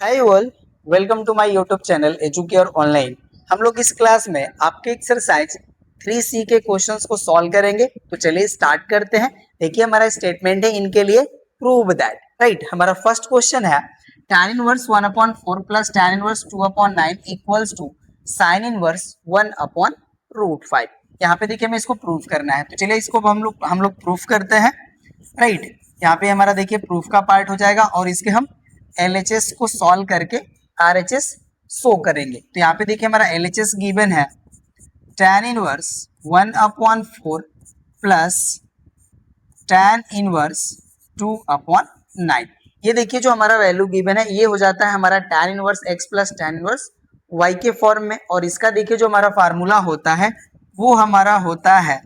Hi all, welcome to my YouTube channel Educare online. हम लोग इस क्लास में आपके एक्सरसाइज 3C के क्वेश्चंस को सॉल्व करेंगे। तो चलिए स्टार्ट करते हैं। देखिए हमारा स्टेटमेंट है इनके लिए प्रूव दैट। राइट, हमारा फर्स्ट क्वेश्चन है tan inverse 1/4 plus tan inverse 2/9 equals to sin inverse 1/√5। यहाँ पे देखिए हमें इसको प्रूफ करना है, तो चलिए इसको हम लोग प्रूफ करते हैं। राइट, यहाँ पे हमारा देखिए प्रूफ का पार्ट हो जाएगा और इसके हम LHS को सॉल्व करके RHS शो करेंगे। तो यहाँ पे देखिए हमारा LHS गिवन है tan inverse 1/4 plus tan inverse 2/9। ये देखिए जो हमारा वैल्यू गिवन है ये हो जाता है हमारा tan inverse x plus tan inverse y के फॉर्म में। और इसका देखिए जो हमारा फार्मूला होता है वो हमारा होता है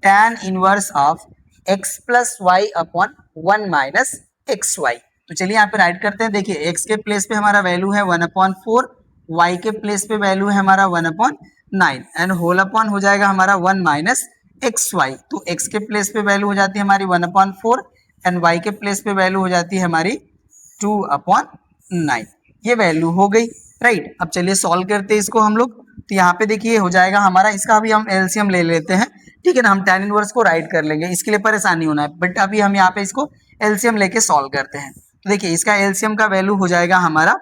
tan inverse of x plus y upon 1 minus x y. तो चलिए यहाँ पे राइट करते हैं। देखिए x के प्लेस पे हमारा वैल्यू है 1/4, y के प्लेस पे वैल्यू है हमारा 1/9 एंड होल अपॉन हो जाएगा हमारा 1 माइनस एक्स वाई। तो x के प्लेस पे वैल्यू हो जाती है हमारी 1/4 एंड y के प्लेस पे वैल्यू हो जाती है हमारी 2/9। ये वैल्यू हो गई। राइट, अब चलिए सॉल्व करते हैं इसको हम लोग। तो यहाँ पे देखिए हो जाएगा हमारा, इसका भी हम एलसीएम ले लेते हैं। ठीक है ना, हम tan इनवर्स को राइट कर लेंगे, इसके लिए परेशानी होना है, बट अभी हम यहाँ पे इसको एलसीएम लेके सॉल्व करते हैं। तो देखिए इसका एलसीएम का वैल्यू हो जाएगा हमारा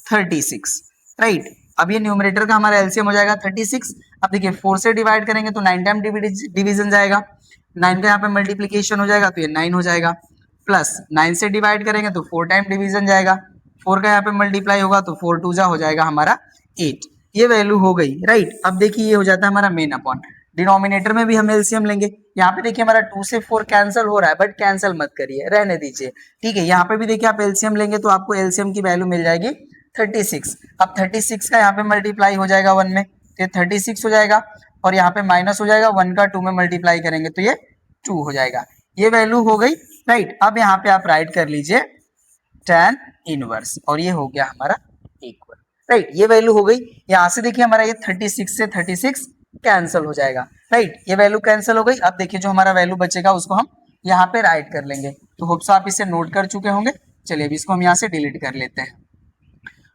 36। राइट, अब ये न्यूमरेटर का हमारा एलसीएम हो जाएगा 36। अब देखिए 4 से डिवाइड करेंगे तो 9 टाइम डिवीजन जाएगा, 9 का यहाँ पे मल्टीप्लीकेशन हो जाएगा तो ये 9 हो जाएगा। प्लस 9 से डिवाइड करेंगे तो 4 टाइम डिवीजन जाएगा, 4 का यहाँ पे मल्टीप्लाई होगा तो 4 2 जा हो जाएगा हमारा 8। ये वैल्यू हो गई। राइट, अब देखिए ये हो जाता है हमारा मेन अपॉन, डिनोमिनेटर में भी हम एलसीएम लेंगे। यहाँ पे देखिए हमारा 2 से 4 कैंसिल हो रहा है, बट कैंसिल मत करिए, रहने दीजिए। ठीक है, यहाँ पे भी देखिए आप एलसीएम लेंगे तो आपको एलसीएम की वैल्यू मिल जाएगी 36। अब 36 का यहाँ पे मल्टीप्लाई हो जाएगा 1 में तो ये 36 हो जाएगा, और यहाँ पे माइनस हो जाएगा 1 का 2 में मल्टीप्लाई करेंगे तो ये 2 हो जाएगा। ये वैल्यू हो गई। राइट, अब यहाँ पे आप राइट कर लीजिए tan इनवर्स और ये हो गया हमारा इक्वल। राइट, ये वैल्यू हो गई। यहाँ से देखिए हमारा ये 36 से 36 कैंसिल हो जाएगा। राइट, ये वैल्यू कैंसिल हो गई। अब देखिए जो हमारा वैल्यू बचेगा उसको हम यहाँ पे राइट कर लेंगे। तो होप्स आप इसे नोट कर चुके होंगे। चलिए अभी इसको हम यहाँ से डिलीट कर लेते हैं।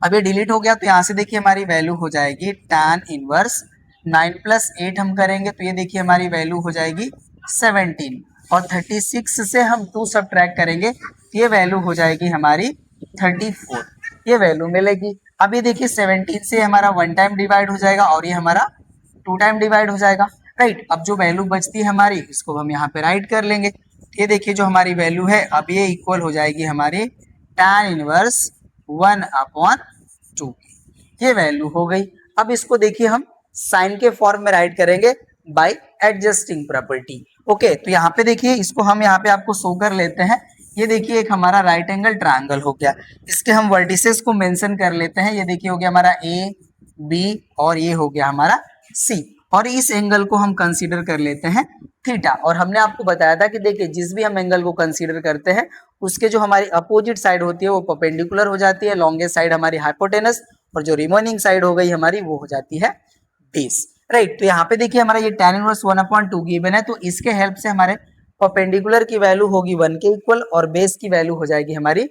अब ये डिलीट हो गया तो यहाँ से देखिए हमारी वैल्यू हो जाएगी tan इनवर्स 9 प्लस 8 हम करेंगे तो ये देखिए हमारी वैल्यू हो जाएगी 17, और 36 से हम 2 सब्ट्रैक्ट करेंगे तो ये वैल्यू हो जाएगी हमारी 34। ये वैल्यू मिलेगी। अब ये देखिए 17 से हमारा 1 टाइम डिवाइड हो जाएगा और ये हमारा 2 टाइम डिवाइड हो जाएगा। राइट, अब जो वैल्यू बचती है हमारी इसको हम यहाँ पे राइट कर लेंगे। ये देखिए जो हमारी वैल्यू है अब ये इक्वल हो जाएगी हमारी tan इनवर्स 1/2। ये वैल्यू हो गई। अब इसको देखिए हम साइन के फॉर्म में राइट करेंगे बाय एडजस्टिंग प्रॉपर्टी। ओके, तो यहाँ पे देखिए इसको हम यहाँ पे आपको शो कर लेते हैं। ये देखिए एक हमारा राइट एंगल ट्रायंगल हो गया, इसके हम वर्टिसेस को मेंशन कर लेते हैं। ये देखिए हो गया हमारा ए बी और ये हो गया हमारा सी, और इस एंगल को हम कंसीडर कर लेते हैं थीटा। और हमने आपको बताया था कि देखिए जिस भी हम एंगल को कंसीडर करते हैं उसके जो हमारी अपोजिट साइड होती है वो परपेंडिकुलर हो जाती है, लॉन्गेस्ट साइड हमारी हाइपोटेनस, और जो रिमेनिंग साइड हो गई हमारी वो हो जाती है बेस। राइट, तो यहाँ पे देखिए हमारा ये tan इनवर्स 1/2 गिवन है, तो इसके हेल्प से हमारे परपेंडिकुलर की वैल्यू होगी 1 के इक्वल और बेस की वैल्यू हो जाएगी हमारी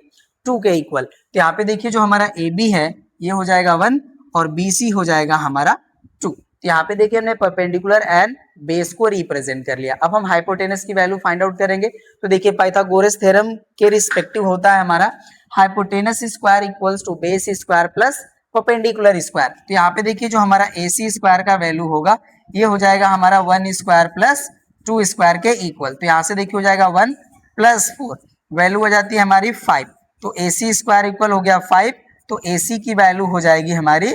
2 के इक्वल। तो यहाँ पे देखिए जो हमारा ए बी है ये हो जाएगा 1 और बी सी हो जाएगा हमारा 2। तो यहाँ पे देखिए हमने परपेंडिकुलर एंड बेस को रिप्रेजेंट कर लिया। अब हम हाइपोटेनस की वैल्यू फाइंड आउट करेंगे। तो देखिए पाइथागोरस थ्योरम के रिस्पेक्टिव होता है हमारा hypotenuse square equals to base square plus perpendicular square. तो यहाँ पे देखिए जो हमारा AC स्क्वायर का वैल्यू होगा ये हो जाएगा हमारा 1 स्क्वायर प्लस 2 स्क्वायर के इक्वल। तो यहाँ से देखिए हो जाएगा 1 प्लस 4, वैल्यू हो जाती है हमारी 5। तो AC स्क्वायर इक्वल हो गया 5, तो AC की वैल्यू हो जाएगी हमारी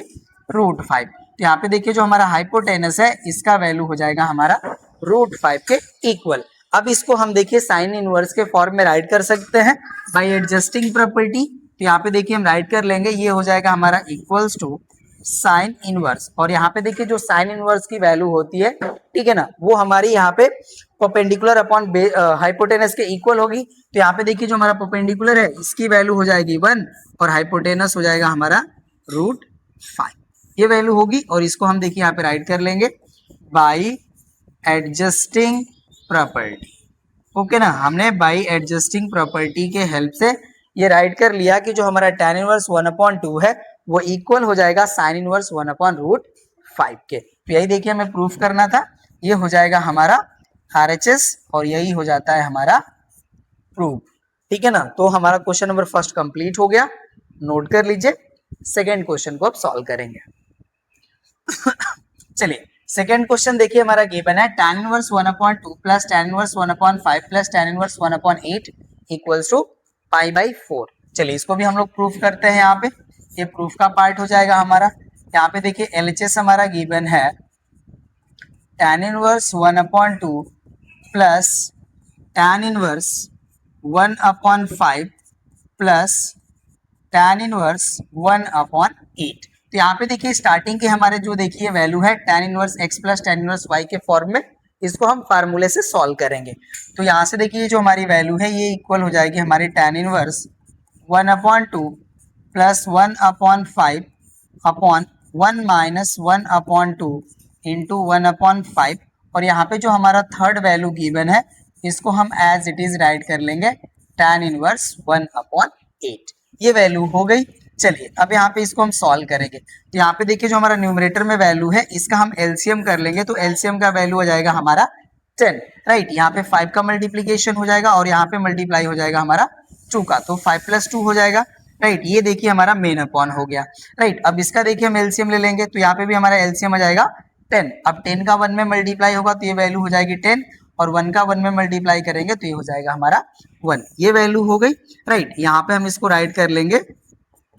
√5। तो यहाँ पे देखिए जो हमारा हाइपोटेनस है इसका वैल्यू हो जाएगा हमारा √5 के इक्वल। अब इसको हम देखिए साइन इनवर्स के फॉर्म में राइट कर सकते हैं बाय एडजस्टिंग प्रॉपर्टी। तो यहाँ पे देखिए हम राइट कर लेंगे, ये हो जाएगा हमारा इक्वल्स टू साइन इनवर्स, और यहाँ पे देखिए जो साइन इनवर्स की वैल्यू होती है ठीक है ना वो हमारी यहाँ पे परपेंडिकुलर अपॉन हाइपोटेनस के इक्वल होगी। तो यहाँ पे देखिए जो हमारा परपेंडिकुलर है इसकी वैल्यू हो जाएगी 1 और हाइपोटेनस हो जाएगा हमारा √5। ये वैल्यू होगी और इसको हम देखिए यहाँ पे राइट कर लेंगे बाई एडजस्टिंग प्रॉपर्टी। ओके ना, हमने बाई एडजस्टिंग प्रॉपर्टी के हेल्प से ये राइट कर लिया कि जो हमारा tan इनवर्स 1/2 है वो इक्वल हो जाएगा sin इनवर्स 1/√5 के। तो यही देखिए हमें प्रूफ करना था, ये हो जाएगा हमारा RHS और यही हो जाता है हमारा प्रूफ। ठीक है ना, तो हमारा क्वेश्चन नंबर फर्स्ट कंप्लीट हो गया, नोट कर लीजिए। सेकेंड क्वेश्चन को अब सॉल्व करेंगे। चलिए सेकेंड क्वेश्चन देखिए हमारा गिवन है tan inverse 1/2 plus tan inverse 1/5 plus tan inverse 1/8 equals to π/4। चलिए इसको भी हम लोग प्रूफ करते हैं। यहाँ पे ये प्रूफ का पार्ट हो जाएगा हमारा। यहाँ पे देखिए LHS हमारा गिवन है tan inverse 1/2 plus tan inverse 1/5 plus tan inverse 1/8। तो यहाँ पे देखिए स्टार्टिंग के हमारे जो देखिए वैल्यू है tan inverse x plus tan inverse y के फॉर्म में, इसको हम फार्मूले से सॉल्व करेंगे। तो यहाँ से देखिए जो हमारी वैल्यू है ये इक्वल हो जाएगी हमारी tan inverse 1/2 plus 1/5 upon 1 minus 1/2 into 1/5। और यहाँ पे जो हमारा थर्ड वैल्यू गिवन है इसको हम एज इट इज राइट कर लेंगे tan इनवर्स 1/8। ये वैल्यू हो गई। चलिए अब यहाँ पे इसको हम सॉल्व करेंगे। तो यहाँ पे देखिए जो हमारा न्यूमरेटर में वैल्यू है इसका हम एलसीएम कर लेंगे। तो एलसीएम का वैल्यू हो जाएगा हमारा 10, राइट। यहाँ पे 5 का मल्टीप्लीकेशन हो जाएगा और यहाँ पे मल्टीप्लाई हो जाएगा हमारा 2 का, तो 5 + 2 हो जाएगा, राइट। ये देखिए हमारा मेन अपॉन हो गया, राइट। अब इसका देखिए हम एलसीएम ले लेंगे। तो यहाँ पे भी हमारा एलसीएम आ जाएगा 10। अब 10 का 1 में मल्टीप्लाई होगा तो ये वैल्यू हो जाएगी 10 और 1 का 1 में मल्टीप्लाई करेंगे तो ये हो जाएगा हमारा 1। ये वैल्यू हो गई, राइट। यहाँ पे हम इसको राइट कर लेंगे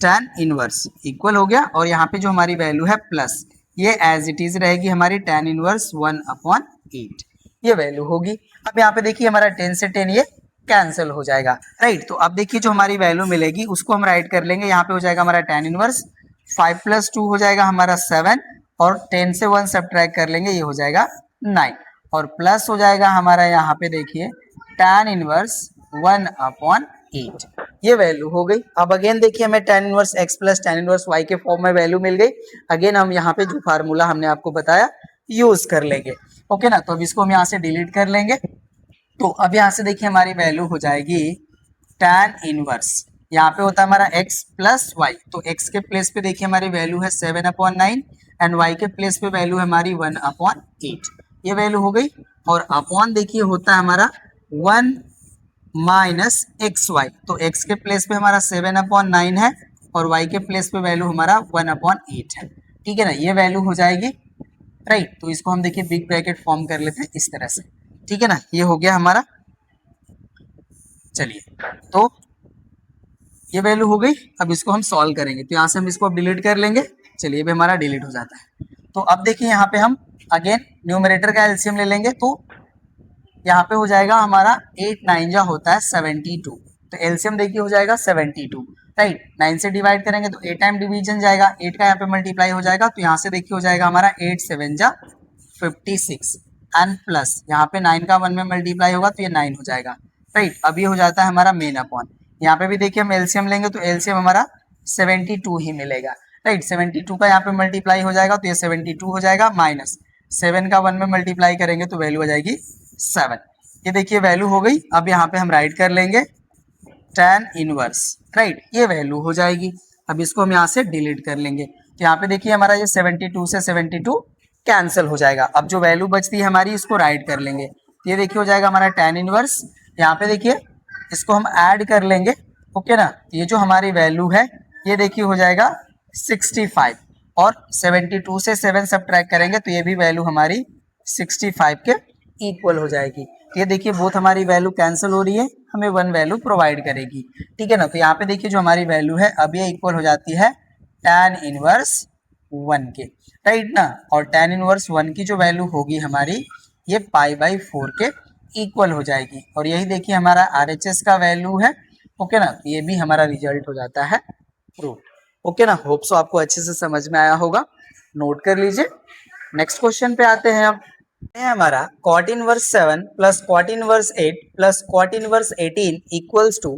tan इनवर्स इक्वल हो गया और यहाँ पे जो हमारी वैल्यू है प्लस, ये एज इट इज रहेगी हमारी tan इनवर्स 1/8। ये वैल्यू होगी। अब यहाँ पे देखिए हमारा 10 से 10 ये कैंसिल हो जाएगा, राइट। तो अब देखिए जो हमारी वैल्यू मिलेगी उसको हम राइट कर लेंगे। यहाँ पे हो जाएगा हमारा tan इनवर्स 5 + 2 हो जाएगा हमारा 7 और 10 से 1 सब्ट्रैक्ट कर लेंगे, ये हो जाएगा 9 और प्लस हो जाएगा हमारा यहाँ पे देखिए tan इनवर्स 1/8। ये वैल्यू हो गई। अब अगेन देखिए हमें tan inverse x plus tan inverse y के फॉर्म में वैल्यू मिल गई। अगेन हम यहाँ पे जो फार्मूला हमने आपको बताया यूज कर लेंगे, ओके ना। तो अब इसको हम यहाँ से डिलीट कर लेंगे। तो अब यहाँ से देखिए हमारी वैल्यू हो जाएगी tan इनवर्स, यहाँ पे होता है हमारा x प्लस y। तो x के प्लेस पे देखिए हमारी वैल्यू है 7/9 एंड y के प्लेस पे वैल्यू है हमारी 1/8। ये वैल्यू हो गई। और अपॉन देखिए होता है हमारा 1 माइनस xy। तो x के प्लेस पे हमारा 7/9 है और y के प्लेस पे वैल्यू हमारा 1/8 है, ठीक है ना। ये वैल्यू हो जाएगी, राइट। तो इसको हम देखिए बिग ब्रैकेट फॉर्म कर लेते हैं इस तरह से, ठीक है ना। ये हो गया हमारा। चलिए तो ये वैल्यू हो गई। अब इसको हम सॉल्व करेंगे। तो यहाँ से हम इसको डिलीट कर लेंगे। चलिए भी हमारा डिलीट हो जाता है। तो अब देखिए यहाँ पे हम अगेन न्यूमरेटर का एलसीएम ले लेंगे। तो यहाँ पे हो जाएगा हमारा 8 9 जा होता है 72। तो एलसीएम देखिए हो जाएगा 72, राइट। 9 से डिवाइड करेंगे तो 8 टाइम डिवीजन जाएगा, 8 का यहाँ पे मल्टीप्लाई हो जाएगा। तो यहाँ से देखिए हो जाएगा हमारा 8 7 जा 56 एंड प्लस यहाँ पे 9 का 1 में मल्टीप्लाई होगा तो ये 9 हो जाएगा, राइट। अब ये हो जाता है हमारा मेन अपॉन। यहाँ पे भी देखिए हम एलसीएम लेंगे तो एलसीएम हमारा 72 ही मिलेगा, राइट। 72 का यहाँ पे मल्टीप्लाई हो जाएगा तो ये 72 हो जाएगा, माइनस 7 का 1 में मल्टीप्लाई करेंगे तो वैल्यू हो जाएगी 7। ये देखिए वैल्यू हो गई। अब यहाँ पे हम राइट कर लेंगे tan इनवर्स, राइट। ये वैल्यू हो जाएगी। अब इसको हम यहाँ से डिलीट कर लेंगे। तो यहाँ पे देखिए हमारा ये 72 से 72 कैंसिल हो जाएगा। अब जो वैल्यू बचती है हमारी इसको राइट कर लेंगे। तो ये देखिए हो जाएगा हमारा tan इनवर्स। यहाँ पे देखिए इसको हम ऐड कर लेंगे, ओके ना। ये जो हमारी वैल्यू है ये देखिए हो जाएगा 65 और 72 से 7 सब्ट्रैक्ट करेंगे तो ये भी वैल्यू हमारी 65 के इक्वल हो जाएगी। तो ये देखिए बोथ हमारी वैल्यू कैंसिल हो रही है, हमें 1 वैल्यू प्रोवाइड करेगी, ठीक है ना। तो यहाँ पे देखिए जो हमारी वैल्यू है अब ये इक्वल हो जाती है tan इनवर्स 1 के, राइट ना। और tan इनवर्स 1 की जो वैल्यू होगी हमारी ये π/4 के इक्वल हो जाएगी। और यही देखिए हमारा RHS का वैल्यू है, ओके ना। तो ये भी हमारा रिजल्ट हो जाता है प्रूफ, ओके ना। होप सो आपको अच्छे से समझ में आया होगा, नोट कर लीजिए। नेक्स्ट क्वेश्चन पे आते हैं। अब है हमारा cot inverse 7 plus cot inverse 8 plus cot inverse 18 equals to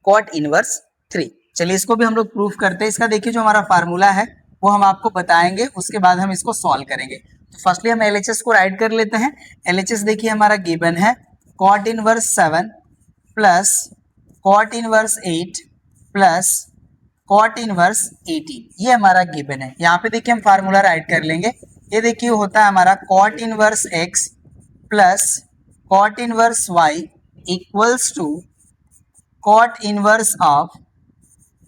cot inverse 3। चलिए इसको भी हम लोग प्रूफ करते हैं। इसका देखिए जो हमारा फार्मूला है वो हम आपको बताएंगे, उसके बाद हम इसको सॉल्व करेंगे। तो फर्स्टली हम LHS को राइट कर लेते हैं। LHS देखिए हमारा गिवन है cot inverse 7 plus cot inverse 8 plus cot inverse 18, ये हमारा गिवन है। यहाँ पे देखिए हम फार्मूला राइट कर लेंगे। ये देखिए होता है हमारा cot inverse x plus cot inverse y equals to cot inverse of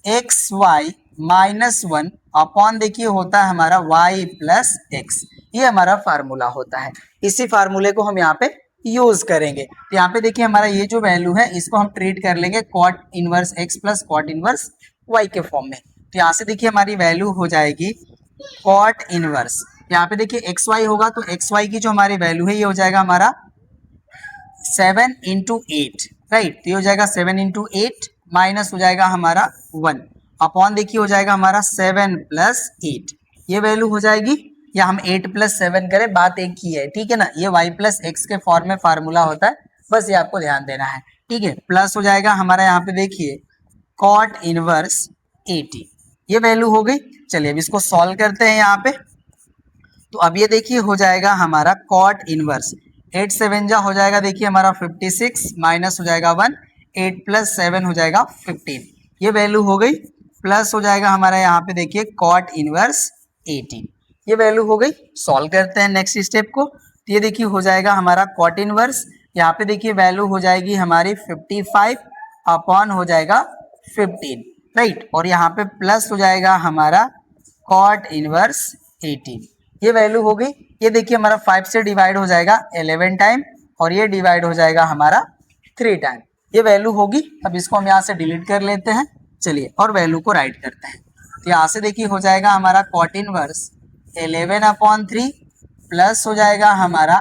x y minus 1 upon देखिए होता है हमारा y प्लस एक्स, ये हमारा फार्मूला होता है। इसी फार्मूले को हम यहाँ पे यूज करेंगे। तो यहाँ पे देखिए हमारा ये जो वैल्यू है इसको हम ट्रीट कर लेंगे cot inverse x plus cot inverse y के फॉर्म में। तो यहाँ से देखिए हमारी वैल्यू हो जाएगी कॉट इनवर्स, यहाँ पे देखिए एक्स वाई होगा तो एक्स वाई की जो हमारी वैल्यू है ये हो जाएगा हमारा 7 इंटू 8, राइट। तो ये हो जाएगा 7 इंटू 8 माइनस हो जाएगा हमारा 1 अपॉन देखिए हो जाएगा हमारा 7 प्लस 8, ये वैल्यू हो जाएगी। या हम 8 प्लस 7 करें, बात एक ही है, ठीक है ना। ये y प्लस एक्स के फॉर्म में फार्मूला होता है, बस ये आपको ध्यान देना है, ठीक है। प्लस हो जाएगा हमारा यहाँ पे देखिए कॉट इनवर्स 80, ये वैल्यू हो गई। चलिए अब इसको सॉल्व करते हैं यहाँ पे। तो अब ये देखिए हो जाएगा हमारा कॉट इनवर्स 8 7 जा हो जाएगा देखिए हमारा 56 माइनस हो जाएगा 1, 8 प्लस 7 हो जाएगा 15, ये वैल्यू हो गई। प्लस हो जाएगा हमारा यहाँ पे देखिए कॉट इनवर्स 18, ये वैल्यू हो गई। सॉल्व करते हैं नेक्स्ट स्टेप को। तो ये देखिए हो जाएगा हमारा कॉट इनवर्स, यहाँ पे देखिए वैल्यू हो जाएगी हमारी 55 अपॉन हो जाएगा 15, राइट। और यहाँ पे प्लस हो जाएगा हमारा कॉट इनवर्स 18, ये वैल्यू हो गई। ये देखिए हमारा 5 से डिवाइड हो जाएगा 11 टाइम और ये डिवाइड हो जाएगा हमारा 3 टाइम, ये वैल्यू होगी। अब इसको हम यहाँ से डिलीट कर लेते हैं, चलिए, और वैल्यू को राइट करते हैं। तो यहाँ से देखिए हो जाएगा हमारा कॉट इनवर्स 11 अपॉन 3 प्लस हो जाएगा हमारा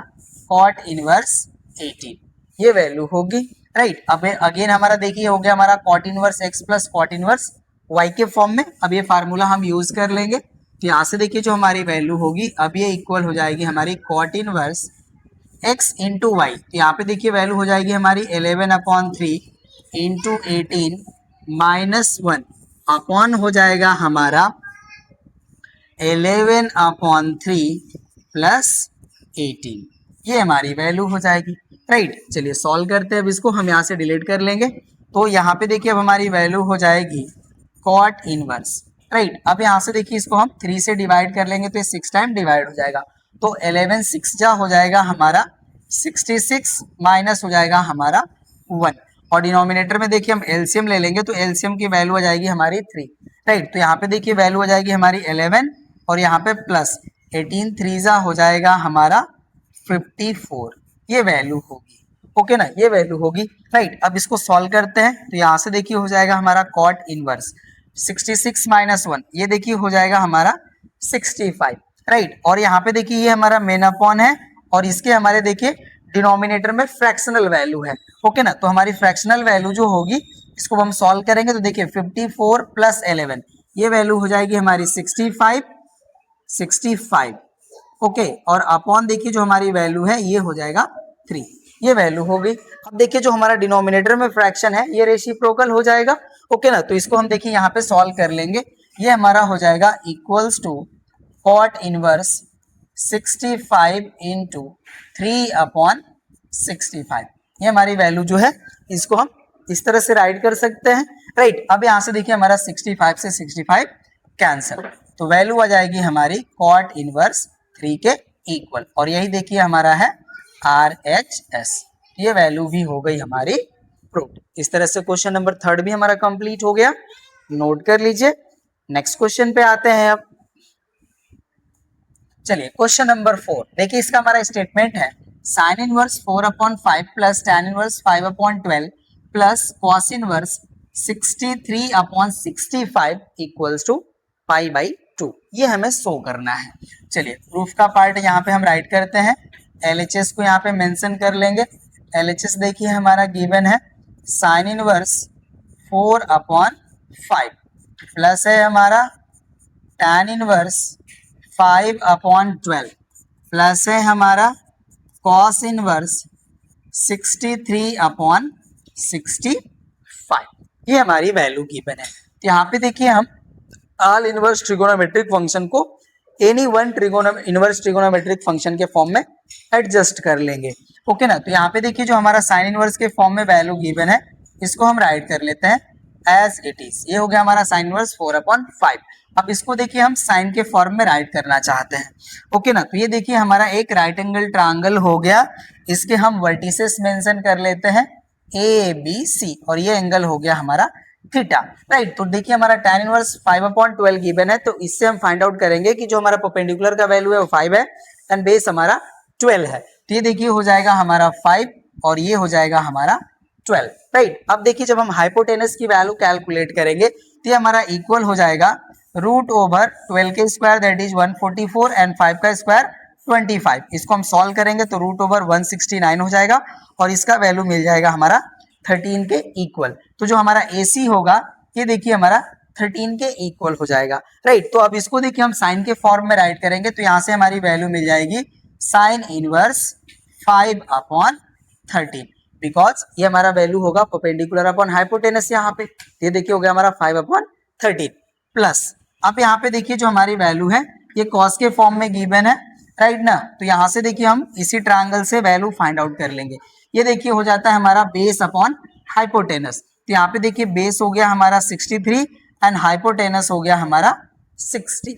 कॉट इनवर्स 18, ये वैल्यू होगी, राइट। अब अगेन हमारा देखिए हो गया हमारा cot inverse x plus cot inverse y के फॉर्म में। अब ये फार्मूला हम यूज कर लेंगे। तो यहाँ से देखिए जो हमारी वैल्यू होगी अब ये इक्वल हो जाएगी हमारी cot inverse x into y. तो यहाँ पे देखिए वैल्यू हो जाएगी हमारी 11 अपॉन 3 इंटू 18 माइनस 1 अपॉन हो जाएगा हमारा 11 अपॉन 3 प्लस 18, ये हमारी वैल्यू हो जाएगी, राइट। चलिए सॉल्व करते हैं अब इसको, हम यहाँ से डिलीट कर लेंगे। तो यहाँ पे देखिए अब हमारी वैल्यू हो जाएगी कॉट इनवर्स, राइट। अब यहाँ से देखिए इसको हम 3 से डिवाइड कर लेंगे तो ये 6 टाइम डिवाइड हो जाएगा। तो 11 6 जा हो जाएगा हमारा 66 माइनस हो जाएगा हमारा 1, और डिनोमिनेटर में देखिए हम एलसीएम ले लेंगे तो एलसीएम की वैल्यू आ जाएगी हमारी 3, राइट। तो यहाँ पे देखिए वैल्यू हो जाएगी हमारी 11 और यहाँ पे प्लस 18 3 जा हो जाएगा हमारा 54, ये वैल्यू होगी, ओके ना, ये वैल्यू होगी, राइट। अब इसको सॉल्व करते हैं। तो यहाँ से देखिए हो जाएगा हमारा कॉट इनवर्स 66 माइनस 1, ये देखिए हो जाएगा हमारा 65, राइट। और यहाँ पे देखिए ये हमारा मेन अपॉन है और इसके हमारे देखिए डिनोमिनेटर में फ्रैक्शनल वैल्यू है, ओके ना। तो हमारी फ्रैक्शनल वैल्यू जो होगी इसको हम सॉल्व करेंगे तो देखिए 54 प्लस 11, ये वैल्यू हो जाएगी हमारी 65, ओके। और अपॉन देखिए जो हमारी वैल्यू है ये हो जाएगा 3, ये वैल्यू हो गई। अब देखिए जो हमारा डिनोमिनेटर में फ्रैक्शन है ये रेसिप्रोकल हो जाएगा, ओके ना। तो इसको हम देखिए यहाँ पे सॉल्व कर लेंगे। ये हमारा हो जाएगा equals to cot inverse 65 into 3 upon 65, ये हमारी वैल्यू जो है इसको हम इस तरह से राइट कर सकते हैं, राइट। अब यहाँ से देखिए हमारा 65 से 65 कैंसिल, तो वैल्यू आ जाएगी हमारी कॉट इनवर्स 3 के इक्वल, और यही देखिए हमारा है RHS, ये वैल्यू भी हो गई हमारी प्रूव। इस तरह से क्वेश्चन नंबर 3 भी हमारा कंप्लीट हो गया, नोट कर लीजिए। नेक्स्ट क्वेश्चन पे आते हैं अब। चलिए क्वेश्चन नंबर 4 देखिए, इसका हमारा स्टेटमेंट है sine inverse 4 upon 5 plus tan inverse 5 upon 12 plus cos inverse 63 upon 65 equals to pi by 2, ये हमें शो करना है। चलिए प्रूफ का पार्ट यहाँ पे हम राइट करते हैं, LHS को यहाँ पे मेंशन कर लेंगे। LHS देखिए हमारा गिवन है साइन इनवर्स 4 अपॉन 5 प्लस है हमारा टैन इनवर्स 5 अपॉन 12 प्लस है हमारा कॉस इनवर्स 63 अपॉन 65, ये हमारी वैल्यू गिवन है। तो यहाँ पे देखिए हम ऑल इनवर्स ट्रिगोनोमेट्रिक फंक्शन को any one inverse trigonometric function के फॉर्म में एडजस्ट कर लेंगे, ओके ना। तो यहाँ पे देखिए जो हमारा साइन इनवर्स के फॉर्म में वैल्यू गिवन है इसको हम राइट कर लेते हैं एज इट इज। ये हो गया हमारा साइन इनवर्स 4/5। अब इसको देखिए हम साइन के फॉर्म में राइट करना चाहते हैं, ओके ना। तो ये देखिए हमारा एक राइट एंगल ट्रायंगल हो गया, इसके हम वर्टिसेस मेंशन कर लेते हैं ए बी सी, और ये एंगल हो गया हमारा थीटा, राइट। तो देखिए हमारा tan इनवर्स 5/12 गिवन है, तो इससे हम फाइंड आउट करेंगे कि जो हमारा परपेंडिकुलर का वैल्यू है वो 5 है एंड बेस हमारा 12 है। तो ये देखिए हो जाएगा हमारा 5 और ये हो जाएगा हमारा 12, राइट। अब देखिए जब हम हाइपोटेनस की वैल्यू कैलकुलेट करेंगे तो ये हमारा इक्वल हो जाएगा √12 के स्क्वायर दैट इज 144 एंड 5 का स्क्वायर 25। इसको हम सॉल्व करेंगे तो √169 हो जाएगा और इसका वैल्यू मिल जाएगा हमारा 13 के इक्वल। तो जो हमारा AC होगा ये देखिए हमारा 13 के इक्वल हो जाएगा, राइट। तो अब इसको देखिए हम साइन के फॉर्म में राइट करेंगे तो यहाँ से हमारी वैल्यू मिल जाएगी साइन इनवर्स 5/13, बिकॉज ये हमारा वैल्यू होगा परपेंडिकुलर अपॉन हाइपोटेनस। यहाँ पे ये देखिए हो गया हमारा 5/13 प्लस, अब यहाँ पे देखिए जो हमारी वैल्यू है ये कॉस के फॉर्म में गिवन है, राइट ना। तो यहाँ से देखिए हम इसी ट्रायंगल से वैल्यू फाइंड आउट कर लेंगे। ये देखिए हो जाता है हमारा बेस अपॉन हाइपोटेनस। तो यहाँ पे देखिए बेस हो गया हमारा 63 एंड हाइपोटेनस हो गया हमारा 65,